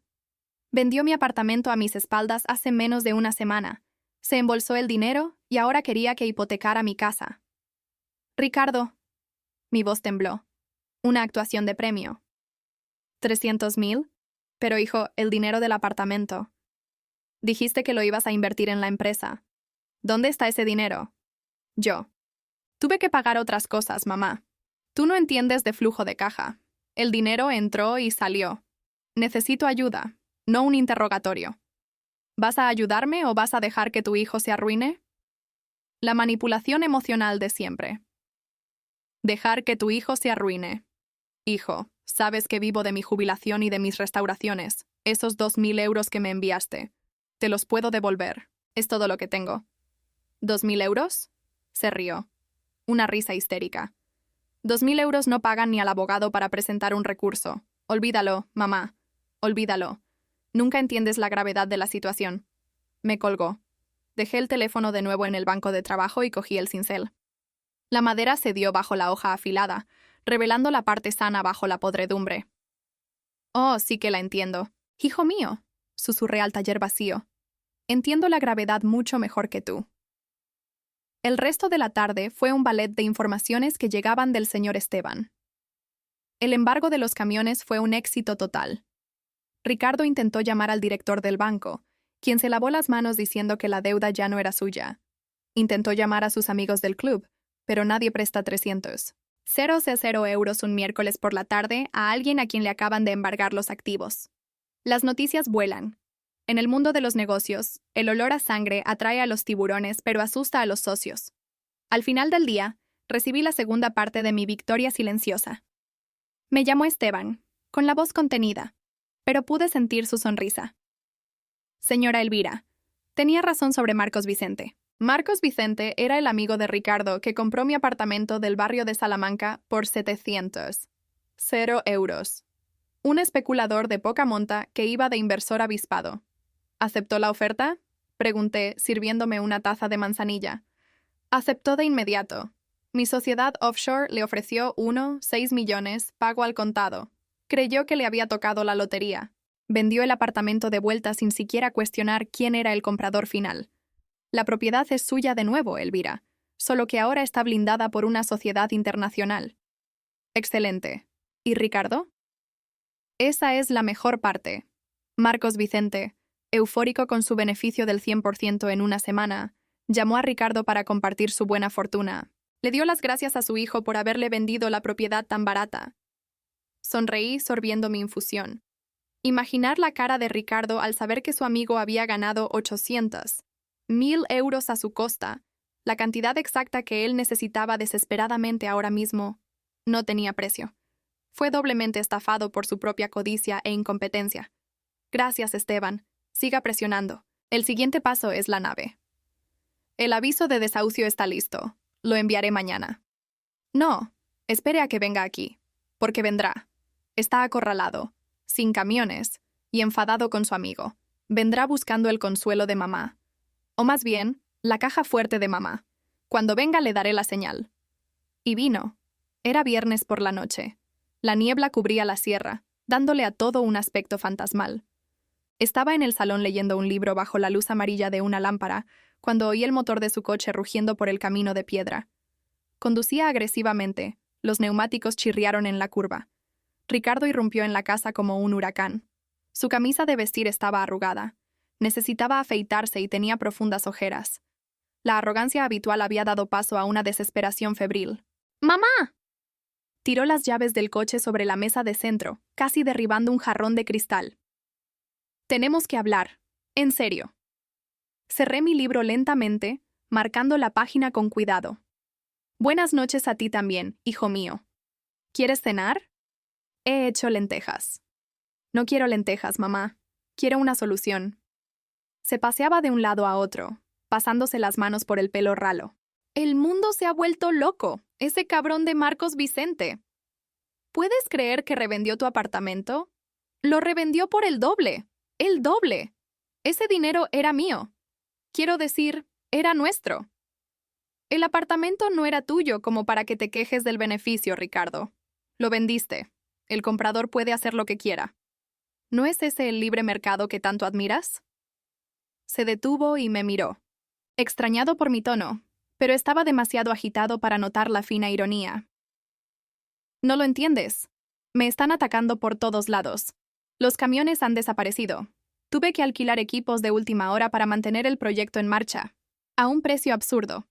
Speaker 1: Vendió mi apartamento a mis espaldas hace menos de una semana. Se embolsó el dinero y ahora quería que hipotecara mi casa. «Ricardo». Mi voz tembló. Una actuación de premio. «¿300,000? Pero, hijo, el dinero del apartamento. Dijiste que lo ibas a invertir en la empresa. ¿Dónde está ese dinero?» Yo. «Tuve que pagar otras cosas, mamá. Tú no entiendes de flujo de caja. El dinero entró y salió. Necesito ayuda, no un interrogatorio. ¿Vas a ayudarme o vas a dejar que tu hijo se arruine?» La manipulación emocional de siempre. Dejar que tu hijo se arruine. «Hijo, sabes que vivo de mi jubilación y de mis restauraciones. Esos 2,000 euros que me enviaste. Te los puedo devolver. Es todo lo que tengo». «¿2,000 euros?» Se rió. Una risa histérica. 2,000 euros no pagan ni al abogado para presentar un recurso. Olvídalo, mamá. Olvídalo. Nunca entiendes la gravedad de la situación». Me colgó. Dejé el teléfono de nuevo en el banco de trabajo y cogí el cincel. La madera cedió bajo la hoja afilada, revelando la parte sana bajo la podredumbre. «Oh, sí que la entiendo. Hijo mío», susurré al taller vacío. «Entiendo la gravedad mucho mejor que tú». El resto de la tarde fue un ballet de informaciones que llegaban del señor Esteban. El embargo de los camiones fue un éxito total. Ricardo intentó llamar al director del banco, quien se lavó las manos diciendo que la deuda ya no era suya. Intentó llamar a sus amigos del club, pero nadie presta 300,000 euros un miércoles por la tarde a alguien a quien le acaban de embargar los activos. Las noticias vuelan. En el mundo de los negocios, el olor a sangre atrae a los tiburones pero asusta a los socios. Al final del día, recibí la segunda parte de mi victoria silenciosa. Me llamó Esteban, con la voz contenida, pero pude sentir su sonrisa. «Señora Elvira, tenía razón sobre Marcos Vicente. Marcos Vicente era el amigo de Ricardo que compró mi apartamento del barrio de Salamanca por 700,000 euros. Un especulador de poca monta que iba de inversor avispado. ¿Aceptó la oferta?», pregunté, sirviéndome una taza de manzanilla. Aceptó de inmediato. Mi sociedad offshore le ofreció 6 millones, pago al contado. Creyó que le había tocado la lotería. Vendió el apartamento de vuelta sin siquiera cuestionar quién era el comprador final. La propiedad es suya de nuevo, Elvira, solo que ahora está blindada por una sociedad internacional. Excelente. ¿Y Ricardo? Esa es la mejor parte. Marcos Vicente, eufórico con su beneficio del 100% en una semana, llamó a Ricardo para compartir su buena fortuna. Le dio las gracias a su hijo por haberle vendido la propiedad tan barata. Sonreí sorbiendo mi infusión. Imaginar la cara de Ricardo al saber que su amigo había ganado 800.000 euros a su costa, la cantidad exacta que él necesitaba desesperadamente ahora mismo, no tenía precio. Fue doblemente estafado por su propia codicia e incompetencia. Gracias, Esteban. Siga presionando. El siguiente paso es la nave. El aviso de desahucio está listo. Lo enviaré mañana. No, espere a que venga aquí, porque vendrá. Está acorralado, sin camiones, y enfadado con su amigo. Vendrá buscando el consuelo de mamá. O más bien, la caja fuerte de mamá. Cuando venga le daré la señal. Y vino. Era viernes por la noche. La niebla cubría la sierra, dándole a todo un aspecto fantasmal. Estaba en el salón leyendo un libro bajo la luz amarilla de una lámpara, cuando oí el motor de su coche rugiendo por el camino de piedra. Conducía agresivamente, los neumáticos chirriaron en la curva. Ricardo irrumpió en la casa como un huracán. Su camisa de vestir estaba arrugada. Necesitaba afeitarse y tenía profundas ojeras. La arrogancia habitual había dado paso a una desesperación febril. ¡Mamá! Tiró las llaves del coche sobre la mesa de centro, casi derribando un jarrón de cristal. Tenemos que hablar. En serio. Cerré mi libro lentamente, marcando la página con cuidado. Buenas noches a ti también, hijo mío. ¿Quieres cenar? He hecho lentejas. No quiero lentejas, mamá. Quiero una solución. Se paseaba de un lado a otro, pasándose las manos por el pelo ralo. El mundo se ha vuelto loco. Ese cabrón de Marcos Vicente. ¿Puedes creer que revendió tu apartamento? Lo revendió por el doble. ¡El doble! Ese dinero era mío. Quiero decir, era nuestro. El apartamento no era tuyo como para que te quejes del beneficio, Ricardo. Lo vendiste. El comprador puede hacer lo que quiera. ¿No es ese el libre mercado que tanto admiras? Se detuvo y me miró. Extrañado por mi tono, pero estaba demasiado agitado para notar la fina ironía. No lo entiendes. Me están atacando por todos lados. Los camiones han desaparecido. Tuve que alquilar equipos de última hora para mantener el proyecto en marcha, a un precio absurdo.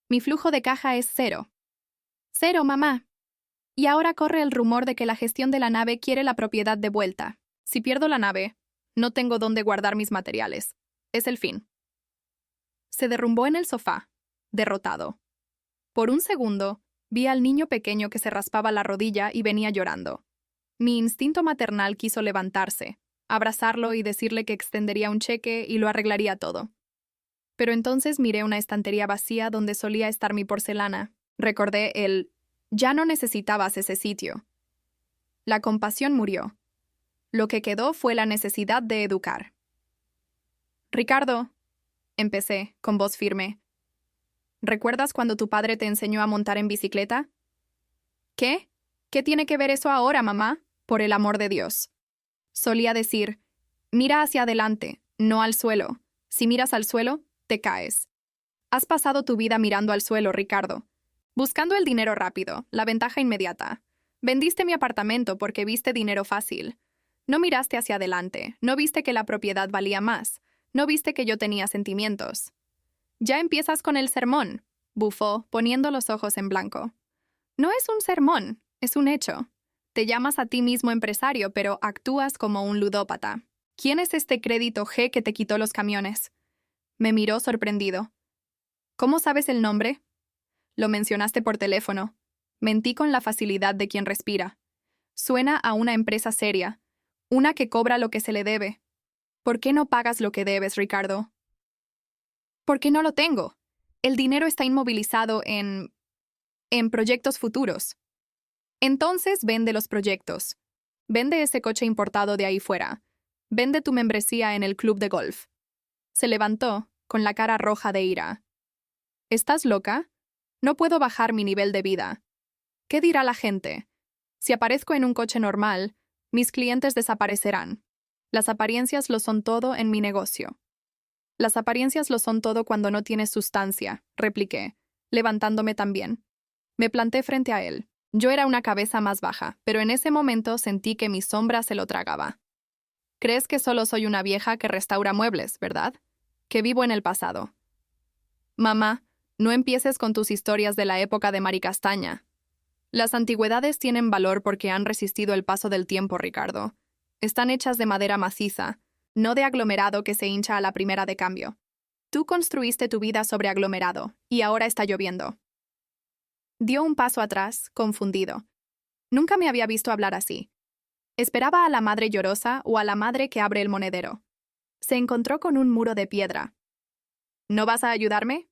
Speaker 1: Mi flujo de caja es cero. Cero, mamá. Y ahora corre el rumor de que la gestión de la nave quiere la propiedad de vuelta. Si pierdo la nave, no tengo dónde guardar mis materiales. Es el fin. Se derrumbó en el sofá, derrotado. Por un segundo, vi al niño pequeño que se raspaba la rodilla y venía llorando. Mi instinto maternal quiso levantarse, abrazarlo y decirle que extendería un cheque y lo arreglaría todo. Pero entonces miré una estantería vacía donde solía estar mi porcelana. Recordé el «ya no necesitabas ese sitio». La compasión murió. Lo que quedó fue la necesidad de educar. «Ricardo», empecé, con voz firme. «¿Recuerdas cuando tu padre te enseñó a montar en bicicleta?» «¿Qué? ¿Qué tiene que ver eso ahora, mamá? Por el amor de Dios». Solía decir, «Mira hacia adelante, no al suelo. Si miras al suelo, te caes». Has pasado tu vida mirando al suelo, Ricardo. Buscando el dinero rápido, la ventaja inmediata. Vendiste mi apartamento porque viste dinero fácil. No miraste hacia adelante, no viste que la propiedad valía más, no viste que yo tenía sentimientos. Ya empiezas con el sermón, bufó, poniendo los ojos en blanco. No es un sermón, es un hecho. Te llamas a ti mismo empresario, pero actúas como un ludópata. ¿Quién es este crédito G que te quitó los camiones? Me miró sorprendido. ¿Cómo sabes el nombre? Lo mencionaste por teléfono. Mentí con la facilidad de quien respira. Suena a una empresa seria, una que cobra lo que se le debe. ¿Por qué no pagas lo que debes, Ricardo? ¿Por qué no lo tengo? El dinero está inmovilizado en proyectos futuros. Entonces vende los proyectos. Vende ese coche importado de ahí fuera. Vende tu membresía en el club de golf. Se levantó, con la cara roja de ira. ¿Estás loca? No puedo bajar mi nivel de vida. ¿Qué dirá la gente? Si aparezco en un coche normal, mis clientes desaparecerán. Las apariencias lo son todo en mi negocio. Las apariencias lo son todo cuando no tienes sustancia, repliqué, levantándome también. Me planté frente a él. Yo era una cabeza más baja, pero en ese momento sentí que mi sombra se lo tragaba. Crees que solo soy una vieja que restaura muebles, ¿verdad? Que vivo en el pasado. Mamá, no empieces con tus historias de la época de Maricastaña. Las antigüedades tienen valor porque han resistido el paso del tiempo, Ricardo. Están hechas de madera maciza, no de aglomerado que se hincha a la primera de cambio. Tú construiste tu vida sobre aglomerado, y ahora está lloviendo. Dio un paso atrás, confundido. Nunca me había visto hablar así. Esperaba a la madre llorosa o a la madre que abre el monedero. Se encontró con un muro de piedra. ¿No vas a ayudarme?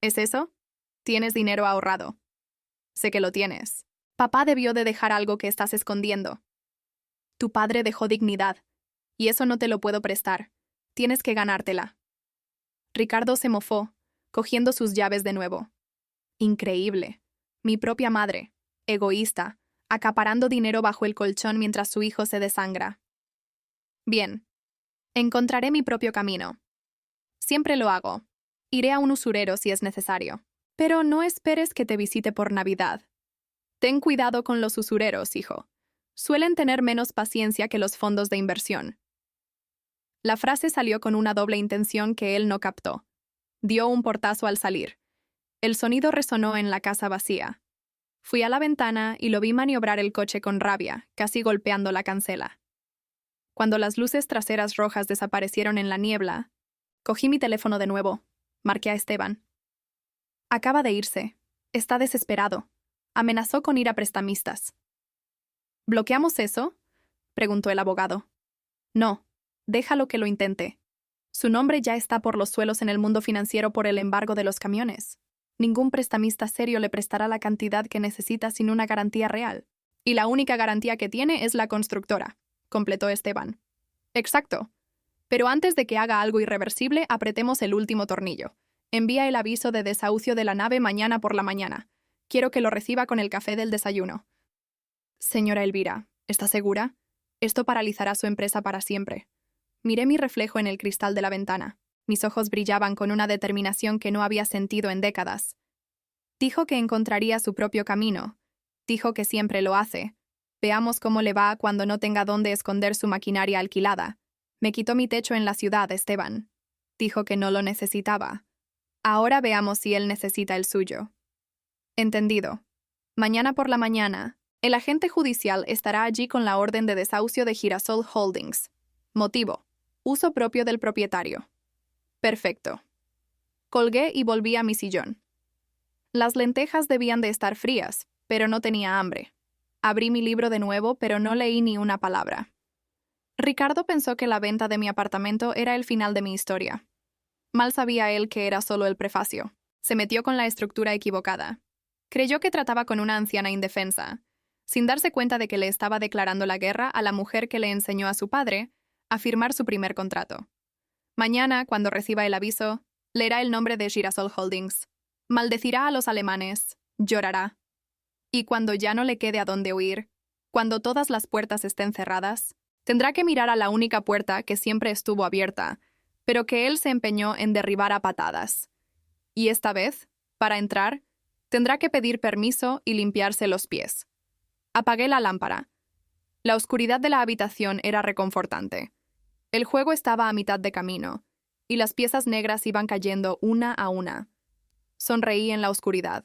Speaker 1: ¿Es eso? Tienes dinero ahorrado. Sé que lo tienes. Papá debió de dejar algo que estás escondiendo. Tu padre dejó dignidad, y eso no te lo puedo prestar. Tienes que ganártela. Ricardo se mofó, cogiendo sus llaves de nuevo. Increíble. Mi propia madre, egoísta, acaparando dinero bajo el colchón mientras su hijo se desangra. Bien. Encontraré mi propio camino. Siempre lo hago. Iré a un usurero si es necesario. Pero no esperes que te visite por Navidad. Ten cuidado con los usureros, hijo. Suelen tener menos paciencia que los fondos de inversión. La frase salió con una doble intención que él no captó. Dio un portazo al salir. El sonido resonó en la casa vacía. Fui a la ventana y lo vi maniobrar el coche con rabia, casi golpeando la cancela. Cuando las luces traseras rojas desaparecieron en la niebla, cogí mi teléfono de nuevo. Marqué a Esteban. Acaba de irse. Está desesperado. Amenazó con ir a prestamistas. ¿Bloqueamos eso?, preguntó el abogado. No, déjalo que lo intente. Su nombre ya está por los suelos en el mundo financiero por el embargo de los camiones. Ningún prestamista serio le prestará la cantidad que necesita sin una garantía real. Y la única garantía que tiene es la constructora, completó Esteban. Exacto. Pero antes de que haga algo irreversible, apretemos el último tornillo. Envía el aviso de desahucio de la nave mañana por la mañana. Quiero que lo reciba con el café del desayuno. Señora Elvira, ¿está segura? Esto paralizará su empresa para siempre. Miré mi reflejo en el cristal de la ventana. Mis ojos brillaban con una determinación que no había sentido en décadas. Dijo que encontraría su propio camino. Dijo que siempre lo hace. Veamos cómo le va cuando no tenga dónde esconder su maquinaria alquilada. Me quitó mi techo en la ciudad, Esteban. Dijo que no lo necesitaba. Ahora veamos si él necesita el suyo. Entendido. Mañana por la mañana, el agente judicial estará allí con la orden de desahucio de Girasol Holdings. Motivo: uso propio del propietario. Perfecto. Colgué y volví a mi sillón. Las lentejas debían de estar frías, pero no tenía hambre. Abrí mi libro de nuevo, pero no leí ni una palabra. Ricardo pensó que la venta de mi apartamento era el final de mi historia. Mal sabía él que era solo el prefacio. Se metió con la estructura equivocada. Creyó que trataba con una anciana indefensa, sin darse cuenta de que le estaba declarando la guerra a la mujer que le enseñó a su padre a firmar su primer contrato. Mañana, cuando reciba el aviso, leerá el nombre de Girasol Holdings. Maldecirá a los alemanes, llorará. Y cuando ya no le quede a dónde huir, cuando todas las puertas estén cerradas, tendrá que mirar a la única puerta que siempre estuvo abierta, pero que él se empeñó en derribar a patadas. Y esta vez, para entrar, tendrá que pedir permiso y limpiarse los pies. Apagué la lámpara. La oscuridad de la habitación era reconfortante. El juego estaba a mitad de camino, y las piezas negras iban cayendo una a una. Sonreí en la oscuridad.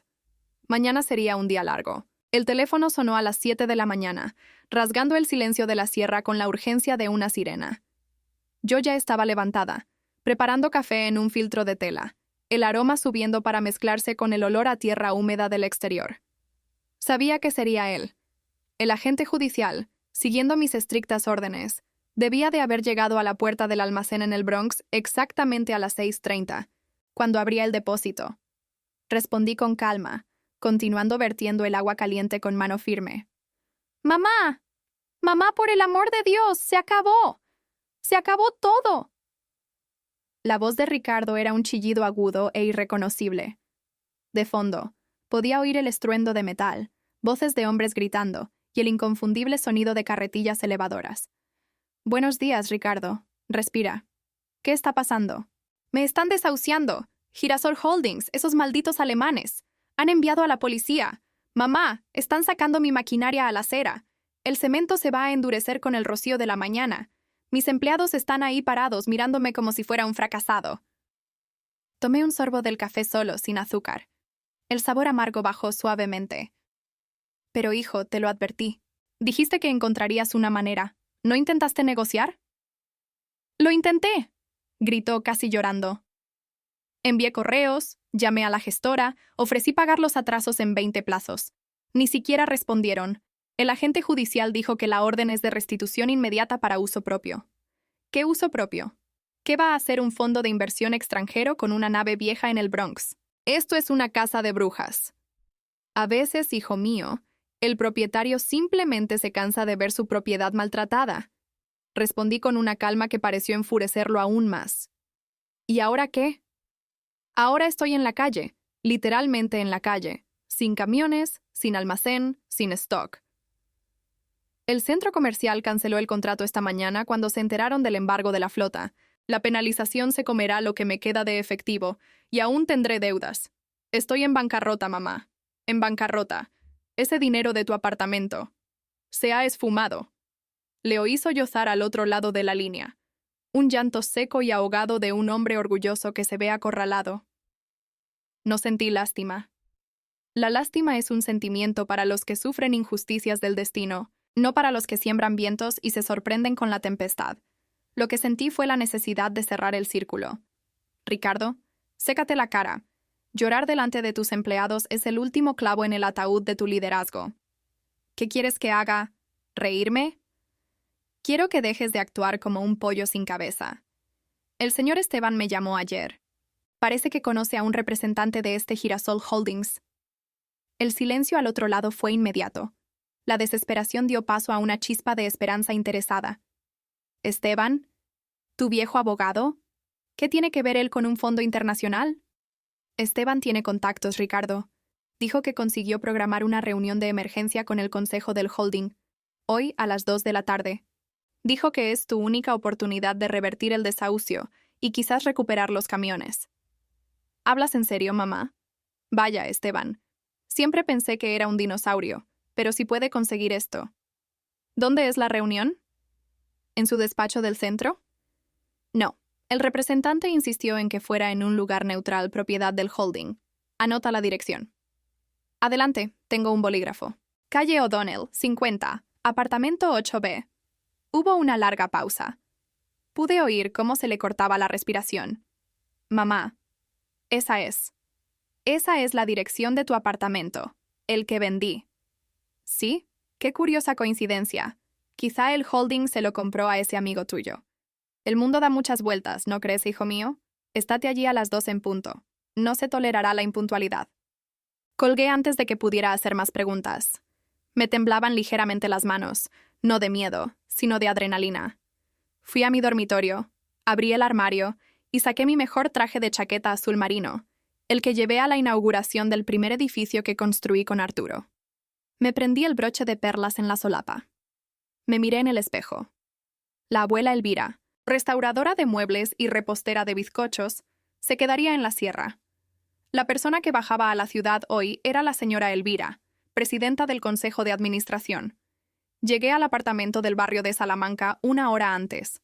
Speaker 1: Mañana sería un día largo. El teléfono sonó a las 7 de la mañana, rasgando el silencio de la sierra con la urgencia de una sirena. Yo ya estaba levantada, preparando café en un filtro de tela, el aroma subiendo para mezclarse con el olor a tierra húmeda del exterior. Sabía que sería él. El agente judicial, siguiendo mis estrictas órdenes, debía de haber llegado a la puerta del almacén en el Bronx exactamente a las 6:30, cuando abría el depósito. Respondí con calma, continuando vertiendo el agua caliente con mano firme. ¡Mamá! ¡Mamá, por el amor de Dios! ¡Se acabó! ¡Se acabó todo! La voz de Ricardo era un chillido agudo e irreconocible. De fondo, podía oír el estruendo de metal, voces de hombres gritando y el inconfundible sonido de carretillas elevadoras. Buenos días, Ricardo. Respira. ¿Qué está pasando? Me están desahuciando. Girasol Holdings, esos malditos alemanes. Han enviado a la policía. Mamá, están sacando mi maquinaria a la acera. El cemento se va a endurecer con el rocío de la mañana. Mis empleados están ahí parados mirándome como si fuera un fracasado. Tomé un sorbo del café solo, sin azúcar. El sabor amargo bajó suavemente. Pero hijo, te lo advertí. Dijiste que encontrarías una manera. ¿No intentaste negociar? ¡Lo intenté!, gritó casi llorando. Envié correos, llamé a la gestora, ofrecí pagar los atrasos en 20 plazos. Ni siquiera respondieron. El agente judicial dijo que la orden es de restitución inmediata para uso propio. ¿Qué uso propio? ¿Qué va a hacer un fondo de inversión extranjero con una nave vieja en el Bronx? Esto es una casa de brujas. A veces, hijo mío, el propietario simplemente se cansa de ver su propiedad maltratada. Respondí con una calma que pareció enfurecerlo aún más. ¿Y ahora qué? Ahora estoy en la calle, literalmente en la calle, sin camiones, sin almacén, sin stock. El centro comercial canceló el contrato esta mañana cuando se enteraron del embargo de la flota. La penalización se comerá lo que me queda de efectivo, y aún tendré deudas. Estoy en bancarrota, mamá. En bancarrota. Ese dinero de tu apartamento se ha esfumado. Le oí sollozar al otro lado de la línea. Un llanto seco y ahogado de un hombre orgulloso que se ve acorralado. No sentí lástima. La lástima es un sentimiento para los que sufren injusticias del destino, no para los que siembran vientos y se sorprenden con la tempestad. Lo que sentí fue la necesidad de cerrar el círculo. Ricardo, sécate la cara. Llorar delante de tus empleados es el último clavo en el ataúd de tu liderazgo. ¿Qué quieres que haga? ¿Reírme? Quiero que dejes de actuar como un pollo sin cabeza. El señor Esteban me llamó ayer. Parece que conoce a un representante de este Girasol Holdings. El silencio al otro lado fue inmediato. La desesperación dio paso a una chispa de esperanza interesada. ¿Esteban? ¿Tu viejo abogado? ¿Qué tiene que ver él con un fondo internacional? Esteban tiene contactos, Ricardo. Dijo que consiguió programar una reunión de emergencia con el consejo del holding, hoy a las 2 de la tarde. Dijo que es tu única oportunidad de revertir el desahucio y quizás recuperar los camiones. ¿Hablas en serio, mamá? Vaya, Esteban. Siempre pensé que era un dinosaurio, pero si puede conseguir esto. ¿Dónde es la reunión? ¿En su despacho del centro? No. El representante insistió en que fuera en un lugar neutral propiedad del holding. Anota la dirección. Adelante, tengo un bolígrafo. Calle O'Donnell, 50, apartamento 8B. Hubo una larga pausa. Pude oír cómo se le cortaba la respiración. Mamá, esa es la dirección de tu apartamento, el que vendí. ¿Sí? Qué curiosa coincidencia. Quizá el holding se lo compró a ese amigo tuyo. El mundo da muchas vueltas, ¿no crees, hijo mío? Estate allí a las 2 en punto. No se tolerará la impuntualidad. Colgué antes de que pudiera hacer más preguntas. Me temblaban ligeramente las manos, no de miedo, sino de adrenalina. Fui a mi dormitorio, abrí el armario y saqué mi mejor traje de chaqueta azul marino, el que llevé a la inauguración del primer edificio que construí con Arturo. Me prendí el broche de perlas en la solapa. Me miré en el espejo. La abuela Elvira, restauradora de muebles y repostera de bizcochos, se quedaría en la sierra. La persona que bajaba a la ciudad hoy era la señora Elvira, presidenta del Consejo de Administración. Llegué al apartamento del barrio de Salamanca 1 hora antes.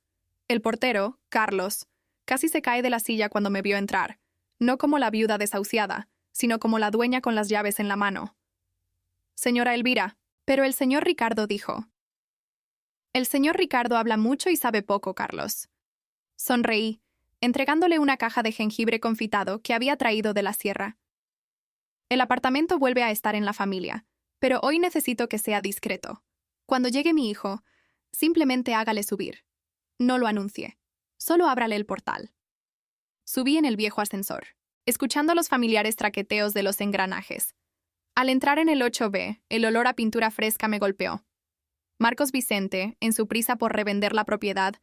Speaker 1: El portero, Carlos, casi se cae de la silla cuando me vio entrar, no como la viuda desahuciada, sino como la dueña con las llaves en la mano. Señora Elvira, pero el señor Ricardo dijo. El señor Ricardo habla mucho y sabe poco, Carlos. Sonreí, entregándole una caja de jengibre confitado que había traído de la sierra. El apartamento vuelve a estar en la familia, pero hoy necesito que sea discreto. Cuando llegue mi hijo, simplemente hágale subir. No lo anuncie. Solo ábrale el portal. Subí en el viejo ascensor, escuchando los familiares traqueteos de los engranajes. Al entrar en el 8B, el olor a pintura fresca me golpeó. Marcos Vicente, en su prisa por revender la propiedad,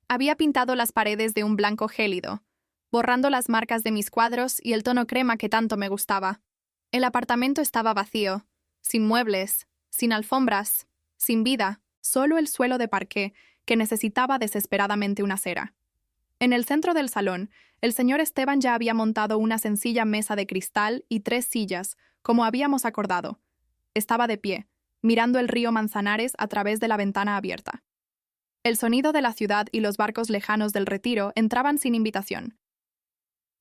Speaker 1: había pintado las paredes de un blanco gélido, borrando las marcas de mis cuadros y el tono crema que tanto me gustaba. El apartamento estaba vacío, sin muebles, sin alfombras, sin vida, solo el suelo de parqué que necesitaba desesperadamente una cera. En el centro del salón, el señor Esteban ya había montado una sencilla mesa de cristal y 3 sillas, como habíamos acordado. Estaba de pie, mirando el río Manzanares a través de la ventana abierta. El sonido de la ciudad y los barcos lejanos del Retiro entraban sin invitación.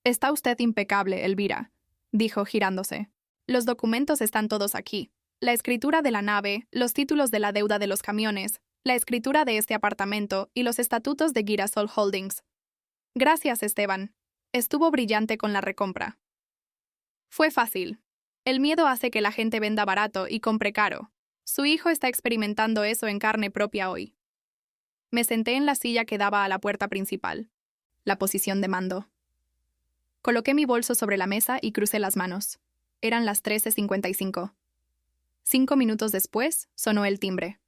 Speaker 1: «Está usted impecable, Elvira», dijo girándose. «Los documentos están todos aquí. La escritura de la nave, los títulos de la deuda de los camiones, la escritura de este apartamento y los estatutos de Girasol Holdings. Gracias, Esteban. Estuvo brillante con la recompra. Fue fácil. El miedo hace que la gente venda barato y compre caro. Su hijo está experimentando eso en carne propia hoy». Me senté en la silla que daba a la puerta principal. La posición de mando. Coloqué mi bolso sobre la mesa y crucé las manos. Eran las 13:55. 5 minutos después, sonó el timbre.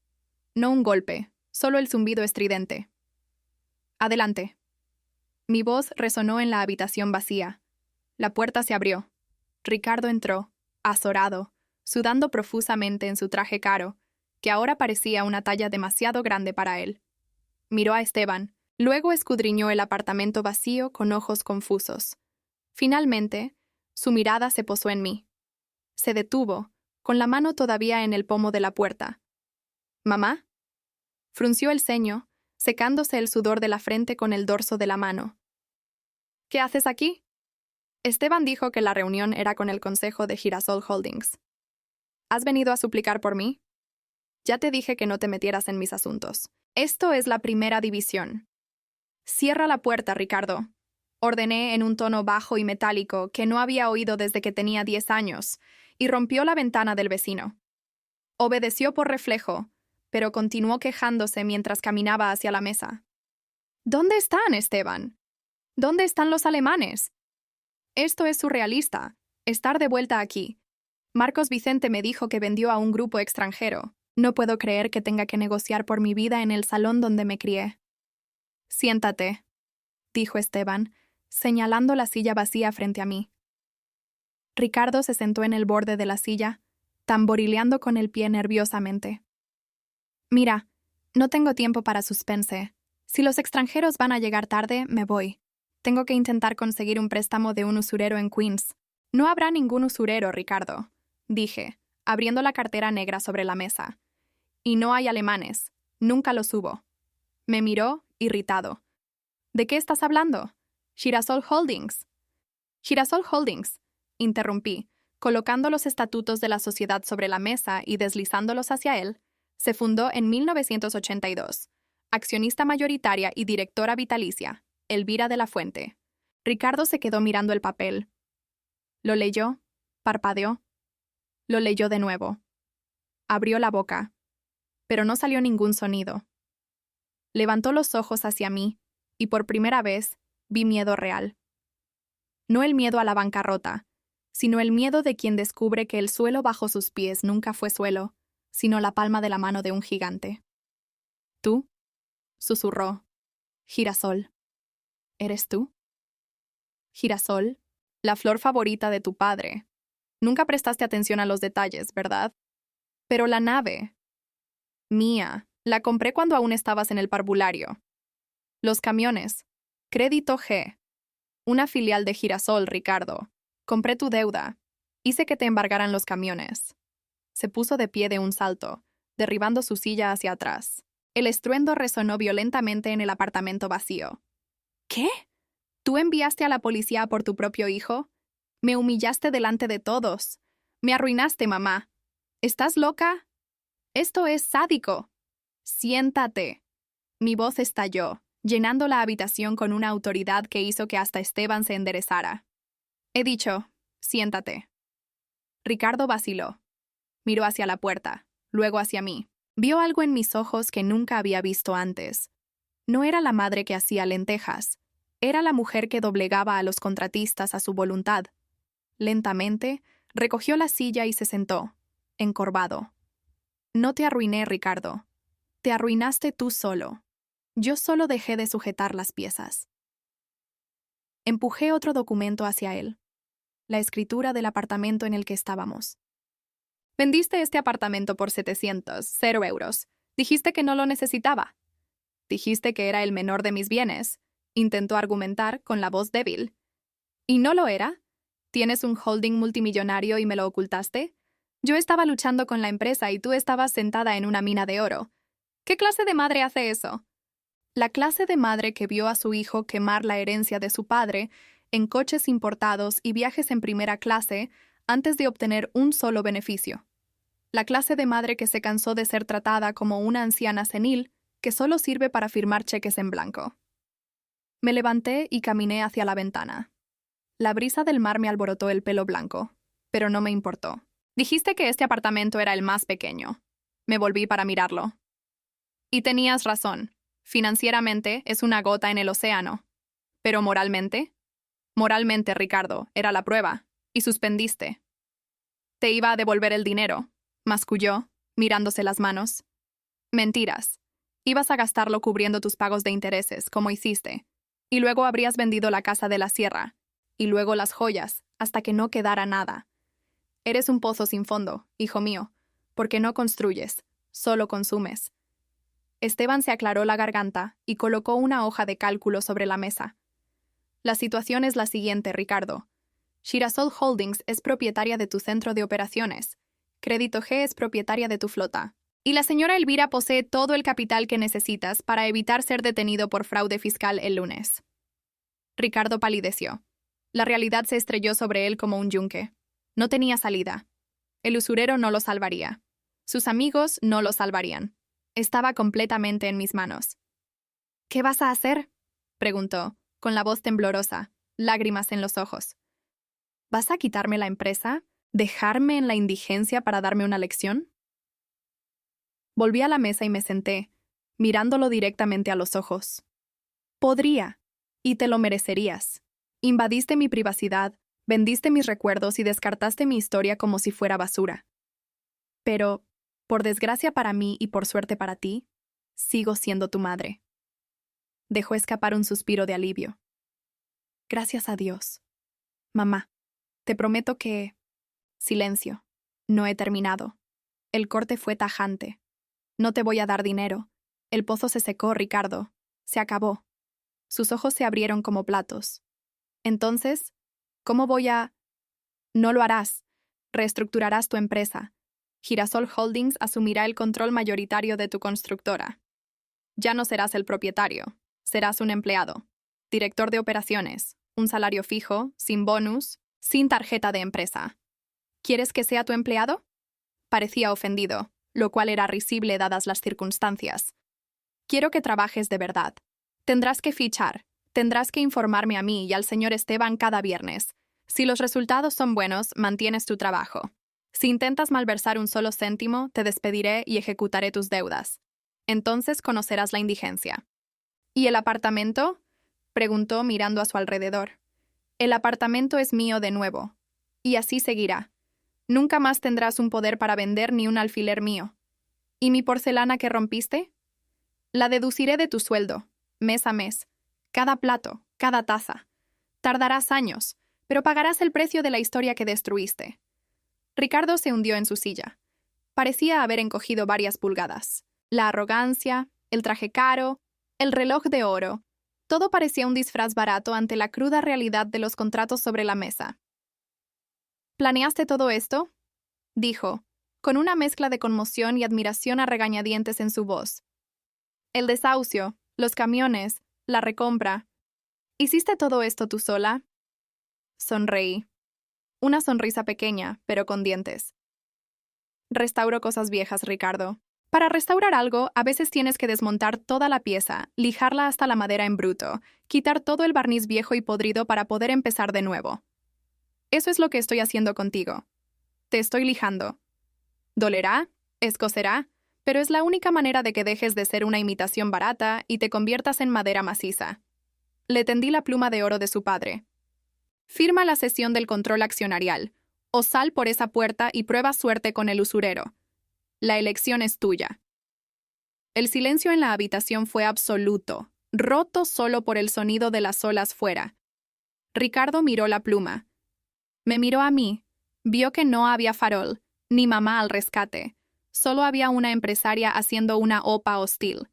Speaker 1: No un golpe, solo el zumbido estridente. «Adelante». Mi voz resonó en la habitación vacía. La puerta se abrió. Ricardo entró, azorado, sudando profusamente en su traje caro, que ahora parecía una talla demasiado grande para él. Miró a Esteban, luego escudriñó el apartamento vacío con ojos confusos. Finalmente, su mirada se posó en mí. Se detuvo, con la mano todavía en el pomo de la puerta. «¿Mamá?». Frunció el ceño, secándose el sudor de la frente con el dorso de la mano. «¿Qué haces aquí?». Esteban dijo que la reunión era con el consejo de Girasol Holdings. «¿Has venido a suplicar por mí?». «Ya te dije que no te metieras en mis asuntos. Esto es la primera división». «Cierra la puerta, Ricardo», ordené en un tono bajo y metálico que no había oído desde que tenía 10 años, y rompió la ventana del vecino. Obedeció por reflejo, pero continuó quejándose mientras caminaba hacia la mesa. «¿Dónde están, Esteban? ¿Dónde están los alemanes? Esto es surrealista, estar de vuelta aquí. Marcos Vicente me dijo que vendió a un grupo extranjero. No puedo creer que tenga que negociar por mi vida en el salón donde me crié». «Siéntate», dijo Esteban, señalando la silla vacía frente a mí. Ricardo se sentó en el borde de la silla, tamborileando con el pie nerviosamente. «Mira, no tengo tiempo para suspense. Si los extranjeros van a llegar tarde, me voy. Tengo que intentar conseguir un préstamo de un usurero en Queens». «No habrá ningún usurero, Ricardo», dije, abriendo la cartera negra sobre la mesa. «Y no hay alemanes. Nunca los hubo». Me miró, irritado. «¿De qué estás hablando?». «Girasol Holdings». «Girasol Holdings», interrumpí, colocando los estatutos de la sociedad sobre la mesa y deslizándolos hacia él, se fundó en 1982. Accionista mayoritaria y directora vitalicia, Elvira de la Fuente. Ricardo se quedó mirando el papel. Lo leyó, parpadeó. Lo leyó de nuevo. Abrió la boca, pero no salió ningún sonido. Levantó los ojos hacia mí, y por primera vez vi miedo real. No el miedo a la bancarrota, sino el miedo de quien descubre que el suelo bajo sus pies nunca fue suelo, sino la palma de la mano de un gigante. «¿Tú?», susurró. «Girasol. ¿Eres tú?». «Girasol, la flor favorita de tu padre. Nunca prestaste atención a los detalles, ¿verdad? Pero la nave. Mía, la compré cuando aún estabas en el parvulario. Los camiones. Crédito G. Una filial de Girasol, Ricardo. Compré tu deuda. Hice que te embargaran los camiones». Se puso de pie de un salto, derribando su silla hacia atrás. El estruendo resonó violentamente en el apartamento vacío. «¿Qué? ¿Tú enviaste a la policía por tu propio hijo? Me humillaste delante de todos. Me arruinaste, mamá. ¿Estás loca? Esto es sádico. Siéntate». Mi voz estalló, llenando la habitación con una autoridad que hizo que hasta Esteban se enderezara. «He dicho, siéntate». Ricardo vaciló. Miró hacia la puerta, luego hacia mí. Vio algo en mis ojos que nunca había visto antes. No era la madre que hacía lentejas. Era la mujer que doblegaba a los contratistas a su voluntad. Lentamente, recogió la silla y se sentó, encorvado. «No te arruiné, Ricardo. Te arruinaste tú solo. Yo solo dejé de sujetar las piezas». Empujé otro documento hacia él. La escritura del apartamento en el que estábamos. «Vendiste este apartamento por 700, €. Dijiste que no lo necesitaba». Dijiste que era el menor de mis bienes, intentó argumentar con la voz débil. ¿Y no lo era? ¿Tienes un holding multimillonario y me lo ocultaste? Yo estaba luchando con la empresa y tú estabas sentada en una mina de oro. ¿Qué clase de madre hace eso? La clase de madre que vio a su hijo quemar la herencia de su padre en coches importados y viajes en primera clase antes de obtener un solo beneficio. La clase de madre que se cansó de ser tratada como una anciana senil que solo sirve para firmar cheques en blanco. Me levanté y caminé hacia la ventana. La brisa del mar me alborotó el pelo blanco, pero no me importó. Dijiste que este apartamento era el más pequeño. Me volví para mirarlo. Y tenías razón. Financieramente es una gota en el océano. Pero moralmente, Ricardo, era la prueba, y suspendiste. Te iba a devolver el dinero, masculló, mirándose las manos. Mentiras. Ibas a gastarlo cubriendo tus pagos de intereses, como hiciste, y luego habrías vendido la casa de la sierra, y luego las joyas, hasta que no quedara nada. Eres un pozo sin fondo, hijo mío, porque no construyes, solo consumes. Esteban se aclaró la garganta y colocó una hoja de cálculo sobre la mesa. La situación es la siguiente, Ricardo. Girasol Holdings es propietaria de tu centro de operaciones. Crédito G es propietaria de tu flota. Y la señora Elvira posee todo el capital que necesitas para evitar ser detenido por fraude fiscal el lunes. Ricardo palideció. La realidad se estrelló sobre él como un yunque. No tenía salida. El usurero no lo salvaría. Sus amigos no lo salvarían. Estaba completamente en mis manos. ¿Qué vas a hacer?, preguntó, con la voz temblorosa, lágrimas en los ojos. ¿Vas a quitarme la empresa? ¿Dejarme en la indigencia para darme una lección? Volví a la mesa y me senté, mirándolo directamente a los ojos. Podría, y te lo merecerías. Invadiste mi privacidad, vendiste mis recuerdos y descartaste mi historia como si fuera basura. Pero, por desgracia para mí y por suerte para ti, sigo siendo tu madre. Dejó escapar un suspiro de alivio. Gracias a Dios. Mamá, te prometo que... Silencio. No he terminado. El corte fue tajante. No te voy a dar dinero. El pozo se secó, Ricardo. Se acabó. Sus ojos se abrieron como platos. Entonces, ¿cómo voy a...? No lo harás. Reestructurarás tu empresa. Girasol Holdings asumirá el control mayoritario de tu constructora. Ya no serás el propietario. Serás un empleado. Director de operaciones. Un salario fijo, sin bonus, sin tarjeta de empresa. ¿Quieres que sea tu empleado? Parecía ofendido, lo cual era risible dadas las circunstancias. Quiero que trabajes de verdad. Tendrás que fichar. Tendrás que informarme a mí y al señor Esteban cada viernes. Si los resultados son buenos, mantienes tu trabajo. Si intentas malversar un solo céntimo, te despediré y ejecutaré tus deudas. Entonces conocerás la indigencia. ¿Y el apartamento?, preguntó mirando a su alrededor. El apartamento es mío de nuevo. Y así seguirá. Nunca más tendrás un poder para vender ni un alfiler mío. ¿Y mi porcelana que rompiste? La deduciré de tu sueldo, mes a mes. Cada plato, cada taza. Tardarás años, pero pagarás el precio de la historia que destruiste. Ricardo se hundió en su silla. Parecía haber encogido varias pulgadas. La arrogancia, el traje caro, el reloj de oro. Todo parecía un disfraz barato ante la cruda realidad de los contratos sobre la mesa. ¿Planeaste todo esto?, dijo, con una mezcla de conmoción y admiración a regañadientes en su voz. El desahucio, los camiones, la recompra. ¿Hiciste todo esto tú sola? Sonreí. Una sonrisa pequeña, pero con dientes. Restauro cosas viejas, Ricardo. Para restaurar algo, a veces tienes que desmontar toda la pieza, lijarla hasta la madera en bruto, quitar todo el barniz viejo y podrido para poder empezar de nuevo. Eso es lo que estoy haciendo contigo. Te estoy lijando. Dolerá, escocerá, pero es la única manera de que dejes de ser una imitación barata y te conviertas en madera maciza. Le tendí la pluma de oro de su padre. Firma la cesión del control accionarial, o sal por esa puerta y prueba suerte con el usurero. La elección es tuya. El silencio en la habitación fue absoluto, roto solo por el sonido de las olas fuera. Ricardo miró la pluma. Me miró a mí. Vio que no había farol, ni mamá al rescate. Solo había una empresaria haciendo una OPA hostil.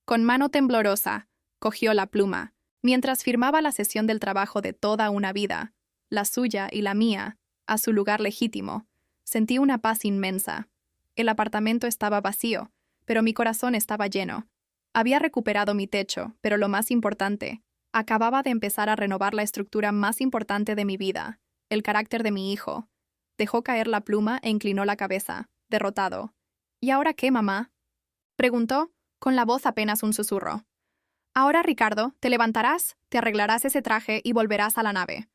Speaker 1: Con mano temblorosa, cogió la pluma, mientras firmaba la cesión del trabajo de toda una vida, la suya y la mía, a su lugar legítimo. Sentí una paz inmensa. El apartamento estaba vacío, pero mi corazón estaba lleno. Había recuperado mi techo, pero lo más importante, acababa de empezar a renovar la estructura más importante de mi vida, el carácter de mi hijo. Dejó caer la pluma e inclinó la cabeza, derrotado. ¿Y ahora qué, mamá?, preguntó, con la voz apenas un susurro. Ahora, Ricardo, te levantarás, te arreglarás ese traje y volverás a la nave.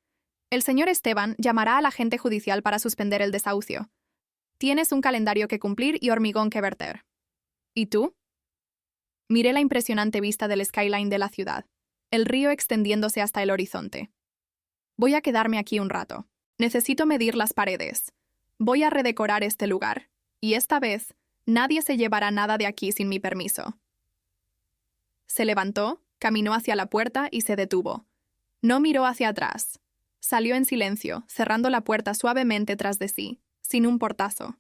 Speaker 1: El señor Esteban llamará al agente judicial para suspender el desahucio. Tienes un calendario que cumplir y hormigón que verter. ¿Y tú? Miré la impresionante vista del skyline de la ciudad, el río extendiéndose hasta el horizonte. Voy a quedarme aquí un rato. Necesito medir las paredes. Voy a redecorar este lugar, y esta vez nadie se llevará nada de aquí sin mi permiso. Se levantó, caminó hacia la puerta y se detuvo. No miró hacia atrás. Salió en silencio, cerrando la puerta suavemente tras de sí, sin un portazo.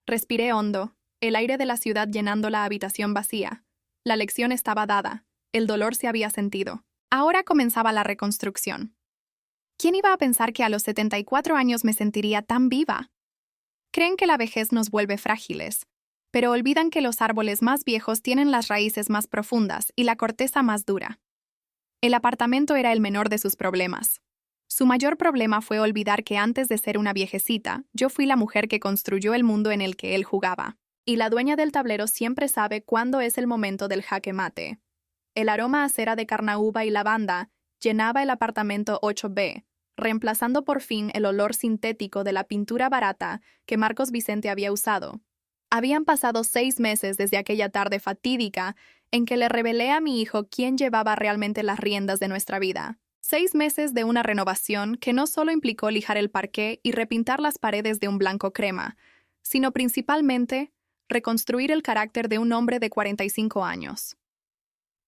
Speaker 1: Respiré hondo, el aire de la ciudad llenando la habitación vacía. La lección estaba dada, el dolor se había sentido. Ahora comenzaba la reconstrucción. ¿Quién iba a pensar que a los 74 años me sentiría tan viva? Creen que la vejez nos vuelve frágiles, pero olvidan que los árboles más viejos tienen las raíces más profundas y la corteza más dura. El apartamento era el menor de sus problemas. Su mayor problema fue olvidar que antes de ser una viejecita, yo fui la mujer que construyó el mundo en el que él jugaba. Y la dueña del tablero siempre sabe cuándo es el momento del jaque mate. El aroma a cera de carnaúba y lavanda llenaba el apartamento 8B, reemplazando por fin el olor sintético de la pintura barata que Marcos Vicente había usado. Habían pasado 6 meses desde aquella tarde fatídica en que le revelé a mi hijo quién llevaba realmente las riendas de nuestra vida. 6 meses de una renovación que no solo implicó lijar el parqué y repintar las paredes de un blanco crema, sino principalmente reconstruir el carácter de un hombre de 45 años.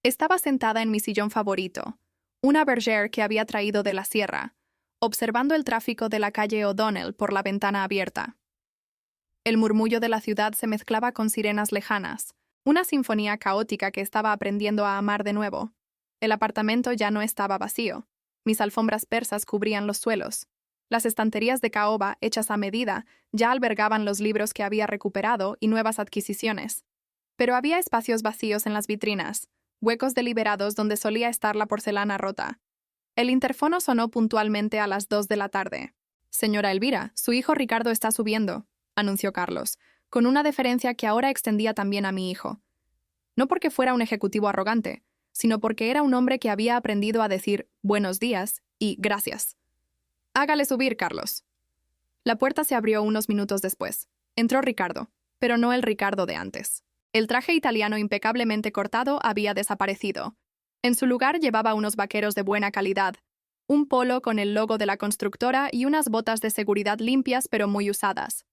Speaker 1: Estaba sentada en mi sillón favorito, una bergère que había traído de la sierra, observando el tráfico de la calle O'Donnell por la ventana abierta. El murmullo de la ciudad se mezclaba con sirenas lejanas, una sinfonía caótica que estaba aprendiendo a amar de nuevo. El apartamento ya no estaba vacío. Mis alfombras persas cubrían los suelos. Las estanterías de caoba, hechas a medida, ya albergaban los libros que había recuperado y nuevas adquisiciones. Pero había espacios vacíos en las vitrinas, huecos deliberados donde solía estar la porcelana rota. El interfono sonó puntualmente a las 2 de la tarde. «Señora Elvira, su hijo Ricardo está subiendo», anunció Carlos, con una deferencia que ahora extendía también a mi hijo. No porque fuera un ejecutivo arrogante, sino porque era un hombre que había aprendido a decir «buenos días» y «gracias». «Hágale subir, Carlos». La puerta se abrió unos minutos después. Entró Ricardo, pero no el Ricardo de antes. El traje italiano impecablemente cortado había desaparecido. En su lugar llevaba unos vaqueros de buena calidad, un polo con el logo de la constructora y unas botas de seguridad limpias pero muy usadas.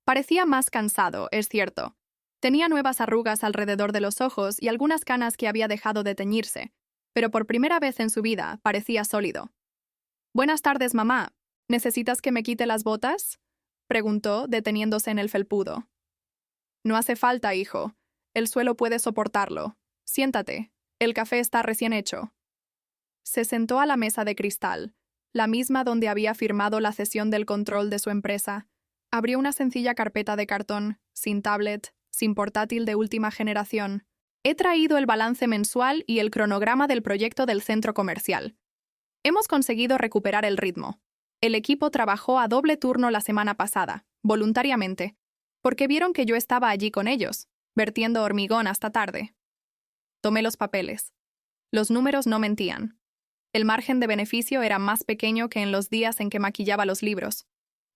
Speaker 1: Parecía más cansado, es cierto. Tenía nuevas arrugas alrededor de los ojos y algunas canas que había dejado de teñirse, pero por primera vez en su vida parecía sólido. «Buenas tardes, mamá. ¿Necesitas que me quite las botas?», preguntó, deteniéndose en el felpudo. «No hace falta, hijo. El suelo puede soportarlo. Siéntate. El café está recién hecho». Se sentó a la mesa de cristal, la misma donde había firmado la cesión del control de su empresa. Abrió una sencilla carpeta de cartón, sin tablet, sin portátil de última generación. «He traído el balance mensual y el cronograma del proyecto del centro comercial. Hemos conseguido recuperar el ritmo. El equipo trabajó a doble turno la semana pasada, voluntariamente, porque vieron que yo estaba allí con ellos, vertiendo hormigón hasta tarde». Tomé los papeles. Los números no mentían. El margen de beneficio era más pequeño que en los días en que maquillaba los libros,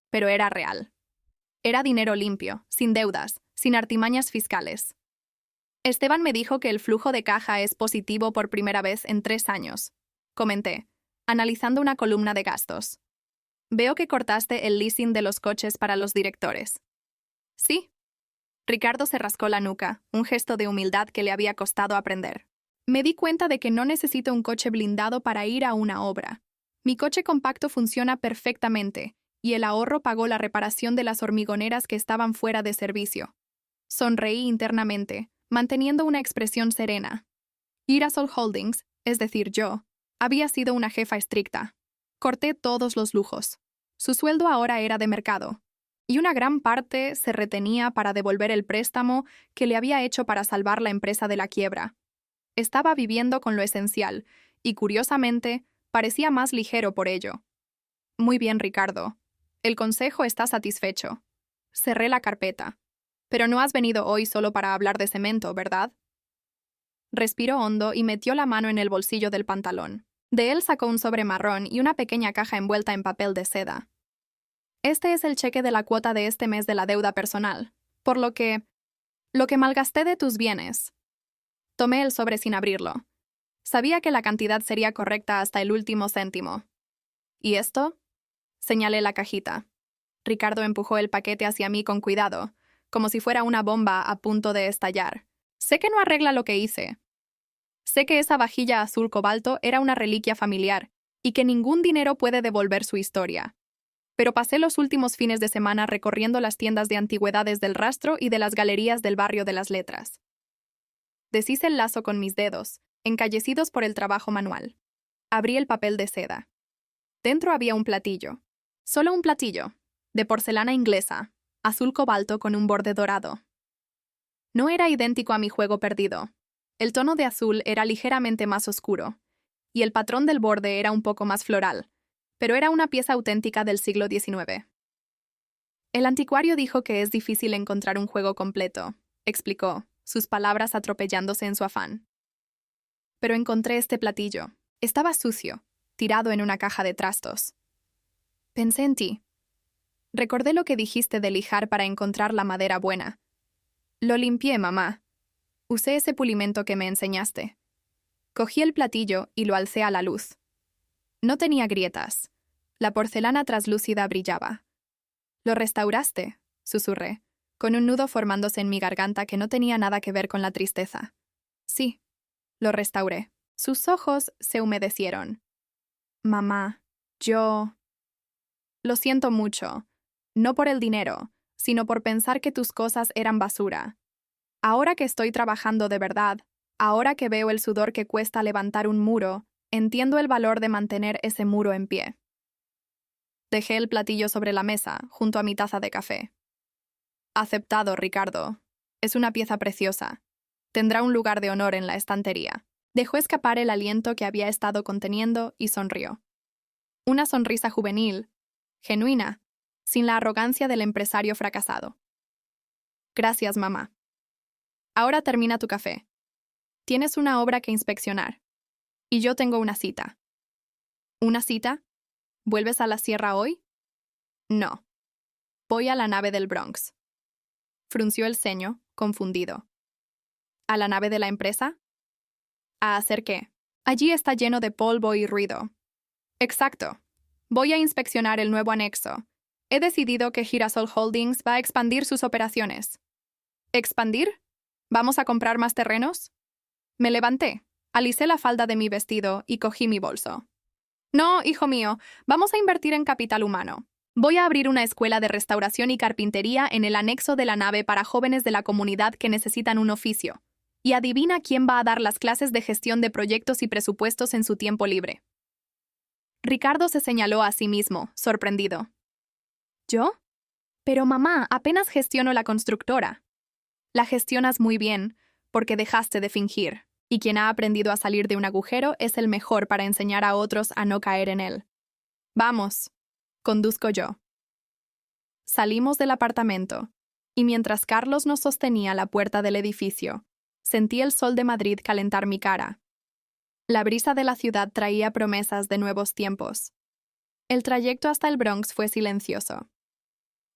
Speaker 1: pero era real. Era dinero limpio, sin deudas, sin artimañas fiscales. Esteban me dijo que el flujo de caja es positivo por primera vez en 3 años. Comenté, analizando una columna de gastos. «Veo que cortaste el leasing de los coches para los directores». «Sí». Ricardo se rascó la nuca, un gesto de humildad que le había costado aprender. «Me di cuenta de que no necesito un coche blindado para ir a una obra. Mi coche compacto funciona perfectamente, y el ahorro pagó la reparación de las hormigoneras que estaban fuera de servicio». Sonreí internamente, manteniendo una expresión serena. Girasol Holdings, es decir, yo, había sido una jefa estricta. Corté todos los lujos. Su sueldo ahora era de mercado, y una gran parte se retenía para devolver el préstamo que le había hecho para salvar la empresa de la quiebra. Estaba viviendo con lo esencial, y curiosamente, parecía más ligero por ello. Muy bien, Ricardo. El consejo está satisfecho. Cerré la carpeta. Pero no has venido hoy solo para hablar de cemento, ¿verdad? Respiró hondo y metió la mano en el bolsillo del pantalón. De él sacó un sobre marrón y una pequeña caja envuelta en papel de seda. Este es el cheque de la cuota de este mes de la deuda personal, por lo que malgasté de tus bienes. Tomé el sobre sin abrirlo. Sabía que la cantidad sería correcta hasta el último céntimo. ¿Y esto? Señalé la cajita. Ricardo empujó el paquete hacia mí con cuidado, como si fuera una bomba a punto de estallar. Sé que no arregla lo que hice. Sé que esa vajilla azul cobalto era una reliquia familiar y que ningún dinero puede devolver su historia. Pero pasé los últimos fines de semana recorriendo las tiendas de antigüedades del Rastro y de las galerías del barrio de las Letras. Deshice el lazo con mis dedos, encallecidos por el trabajo manual. Abrí el papel de seda. Dentro había un platillo. Solo un platillo, de porcelana inglesa, azul cobalto con un borde dorado. No era idéntico a mi juego perdido. El tono de azul era ligeramente más oscuro, y el patrón del borde era un poco más floral, pero era una pieza auténtica del siglo XIX. El anticuario dijo que es difícil encontrar un juego completo, explicó, sus palabras atropellándose en su afán. Pero encontré este platillo. Estaba sucio, tirado en una caja de trastos. Pensé en ti. Recordé lo que dijiste de lijar para encontrar la madera buena. Lo limpié, mamá. Usé ese pulimento que me enseñaste. Cogí el platillo y lo alcé a la luz. No tenía grietas. La porcelana traslúcida brillaba. «¿Lo restauraste?», susurré, con un nudo formándose en mi garganta que no tenía nada que ver con la tristeza. «Sí, lo restauré». Sus ojos se humedecieron. «Mamá, yo...». «Lo siento mucho. No por el dinero, sino por pensar que tus cosas eran basura. Ahora que estoy trabajando de verdad, ahora que veo el sudor que cuesta levantar un muro, entiendo el valor de mantener ese muro en pie». Dejé el platillo sobre la mesa, junto a mi taza de café. «Aceptado, Ricardo. Es una pieza preciosa. Tendrá un lugar de honor en la estantería». Dejó escapar el aliento que había estado conteniendo y sonrió. Una sonrisa juvenil, genuina, sin la arrogancia del empresario fracasado. «Gracias, mamá. Ahora termina tu café. Tienes una obra que inspeccionar. Y yo tengo una cita». «¿Una cita? ¿Vuelves a la sierra hoy?» «No. Voy a la nave del Bronx». Frunció el ceño, confundido. «¿A la nave de la empresa?» «¿A hacer qué?» «Allí está lleno de polvo y ruido». «Exacto. Voy a inspeccionar el nuevo anexo. He decidido que Girasol Holdings va a expandir sus operaciones». «¿Expandir? ¿Vamos a comprar más terrenos?» Me levanté, alicé la falda de mi vestido y cogí mi bolso. «No, hijo mío, vamos a invertir en capital humano. Voy a abrir una escuela de restauración y carpintería en el anexo de la nave para jóvenes de la comunidad que necesitan un oficio. Y adivina quién va a dar las clases de gestión de proyectos y presupuestos en su tiempo libre». Ricardo se señaló a sí mismo, sorprendido. «¿Yo? Pero mamá, apenas gestiono la constructora». «La gestionas muy bien, porque dejaste de fingir. Y quien ha aprendido a salir de un agujero es el mejor para enseñar a otros a no caer en él. Vamos», conduzco yo. Salimos del apartamento, y mientras Carlos nos sostenía a la puerta del edificio, sentí el sol de Madrid calentar mi cara. La brisa de la ciudad traía promesas de nuevos tiempos. El trayecto hasta el Bronx fue silencioso.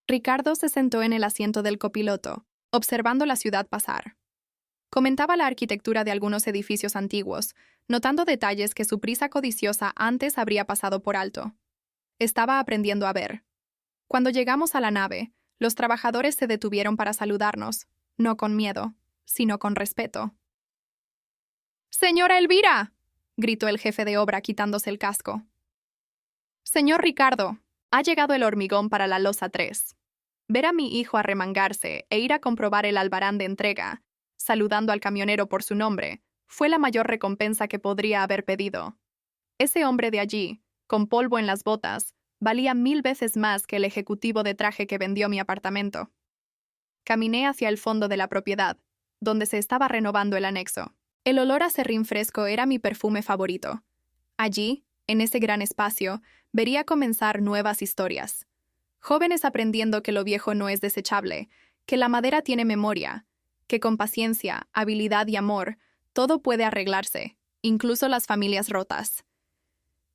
Speaker 1: Ricardo se sentó en el asiento del copiloto, observando la ciudad pasar. Comentaba la arquitectura de algunos edificios antiguos, notando detalles que su prisa codiciosa antes habría pasado por alto. Estaba aprendiendo a ver. Cuando llegamos a la nave, los trabajadores se detuvieron para saludarnos, no con miedo, sino con respeto. «¡Señora Elvira!», gritó el jefe de obra quitándose el casco. «Señor Ricardo, ha llegado el hormigón para la losa 3. Ver a mi hijo arremangarse e ir a comprobar el albarán de entrega saludando al camionero por su nombre, fue la mayor recompensa que podría haber pedido. Ese hombre de allí, con polvo en las botas, valía 1000 veces más que el ejecutivo de traje que vendió mi apartamento. Caminé hacia el fondo de la propiedad, donde se estaba renovando el anexo. El olor a serrín fresco era mi perfume favorito. Allí, en ese gran espacio, vería comenzar nuevas historias. Jóvenes aprendiendo que lo viejo no es desechable, que la madera tiene memoria, que con paciencia, habilidad y amor, todo puede arreglarse, incluso las familias rotas.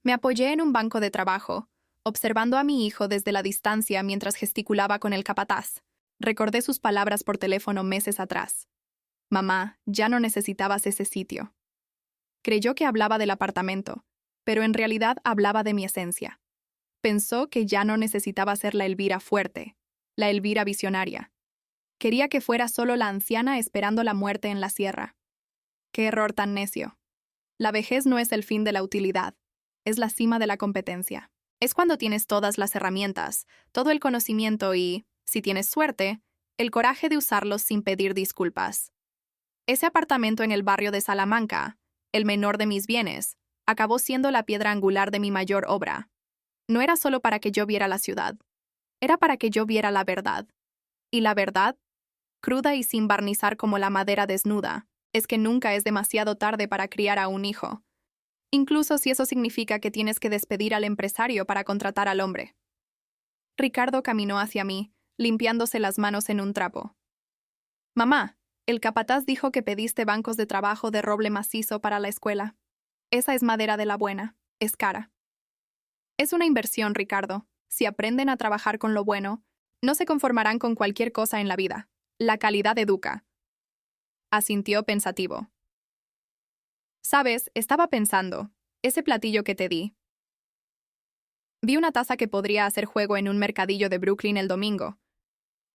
Speaker 1: Me apoyé en un banco de trabajo, observando a mi hijo desde la distancia mientras gesticulaba con el capataz. Recordé sus palabras por teléfono meses atrás. Mamá, ya no necesitabas ese sitio. Creyó que hablaba del apartamento, pero en realidad hablaba de mi esencia. Pensó que ya no necesitaba ser la Elvira fuerte, la Elvira visionaria. Quería que fuera solo la anciana esperando la muerte en la sierra. ¡Qué error tan necio! La vejez no es el fin de la utilidad, es la cima de la competencia. Es cuando tienes todas las herramientas, todo el conocimiento y, si tienes suerte, el coraje de usarlos sin pedir disculpas. Ese apartamento en el barrio de Salamanca, el menor de mis bienes, acabó siendo la piedra angular de mi mayor obra. No era solo para que yo viera la ciudad, era para que yo viera la verdad. Y la verdad, cruda y sin barnizar como la madera desnuda, es que nunca es demasiado tarde para criar a un hijo, incluso si eso significa que tienes que despedir al empresario para contratar al hombre. Ricardo caminó hacia mí, limpiándose las manos en un trapo. Mamá, el capataz dijo que pediste bancos de trabajo de roble macizo para la escuela. Esa es madera de la buena, es cara. Es una inversión, Ricardo. Si aprenden a trabajar con lo bueno, no se conformarán con cualquier cosa en la vida. La calidad educa. Asintió pensativo. Sabes, estaba pensando, ese platillo que te di. Vi una taza que podría hacer juego en un mercadillo de Brooklyn el domingo.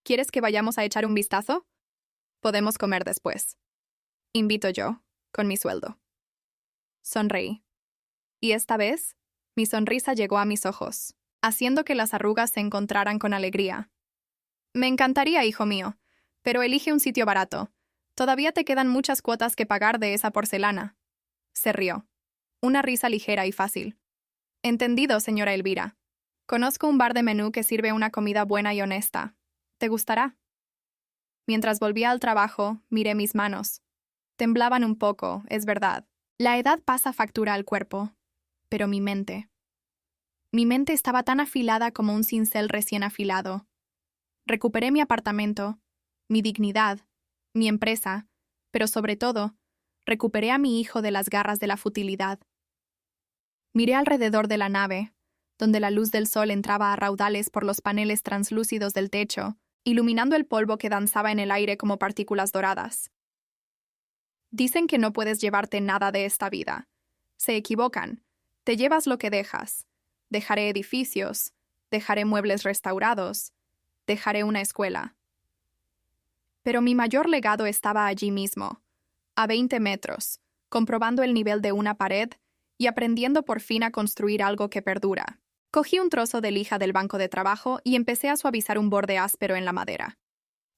Speaker 1: ¿Quieres que vayamos a echar un vistazo? Podemos comer después. Invito yo, con mi sueldo. Sonreí. Y esta vez, mi sonrisa llegó a mis ojos, haciendo que las arrugas se encontraran con alegría. Me encantaría, hijo mío, pero elige un sitio barato. Todavía te quedan muchas cuotas que pagar de esa porcelana. Se rió. Una risa ligera y fácil. Entendido, señora Elvira. Conozco un bar de menú que sirve una comida buena y honesta. ¿Te gustará? Mientras volvía al trabajo, miré mis manos. Temblaban un poco, es verdad. La edad pasa factura al cuerpo. Pero mi mente. Mi mente estaba tan afilada como un cincel recién afilado. Recuperé mi apartamento, mi dignidad, mi empresa, pero sobre todo, recuperé a mi hijo de las garras de la futilidad. Miré alrededor de la nave, donde la luz del sol entraba a raudales por los paneles translúcidos del techo, iluminando el polvo que danzaba en el aire como partículas doradas. Dicen que no puedes llevarte nada de esta vida. Se equivocan. Te llevas lo que dejas. Dejaré edificios, dejaré muebles restaurados, dejaré una escuela. Pero mi mayor legado estaba allí mismo, a 20 metros, comprobando el nivel de una pared y aprendiendo por fin a construir algo que perdura. Cogí un trozo de lija del banco de trabajo y empecé a suavizar un borde áspero en la madera.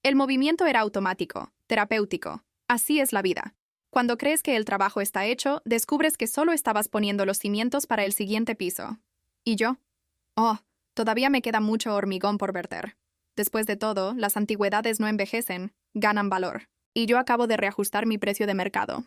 Speaker 1: El movimiento era automático, terapéutico. Así es la vida. Cuando crees que el trabajo está hecho, descubres que solo estabas poniendo los cimientos para el siguiente piso. ¿Y yo? Oh, todavía me queda mucho hormigón por verter. Después de todo, las antigüedades no envejecen, ganan valor. Y yo acabo de reajustar mi precio de mercado.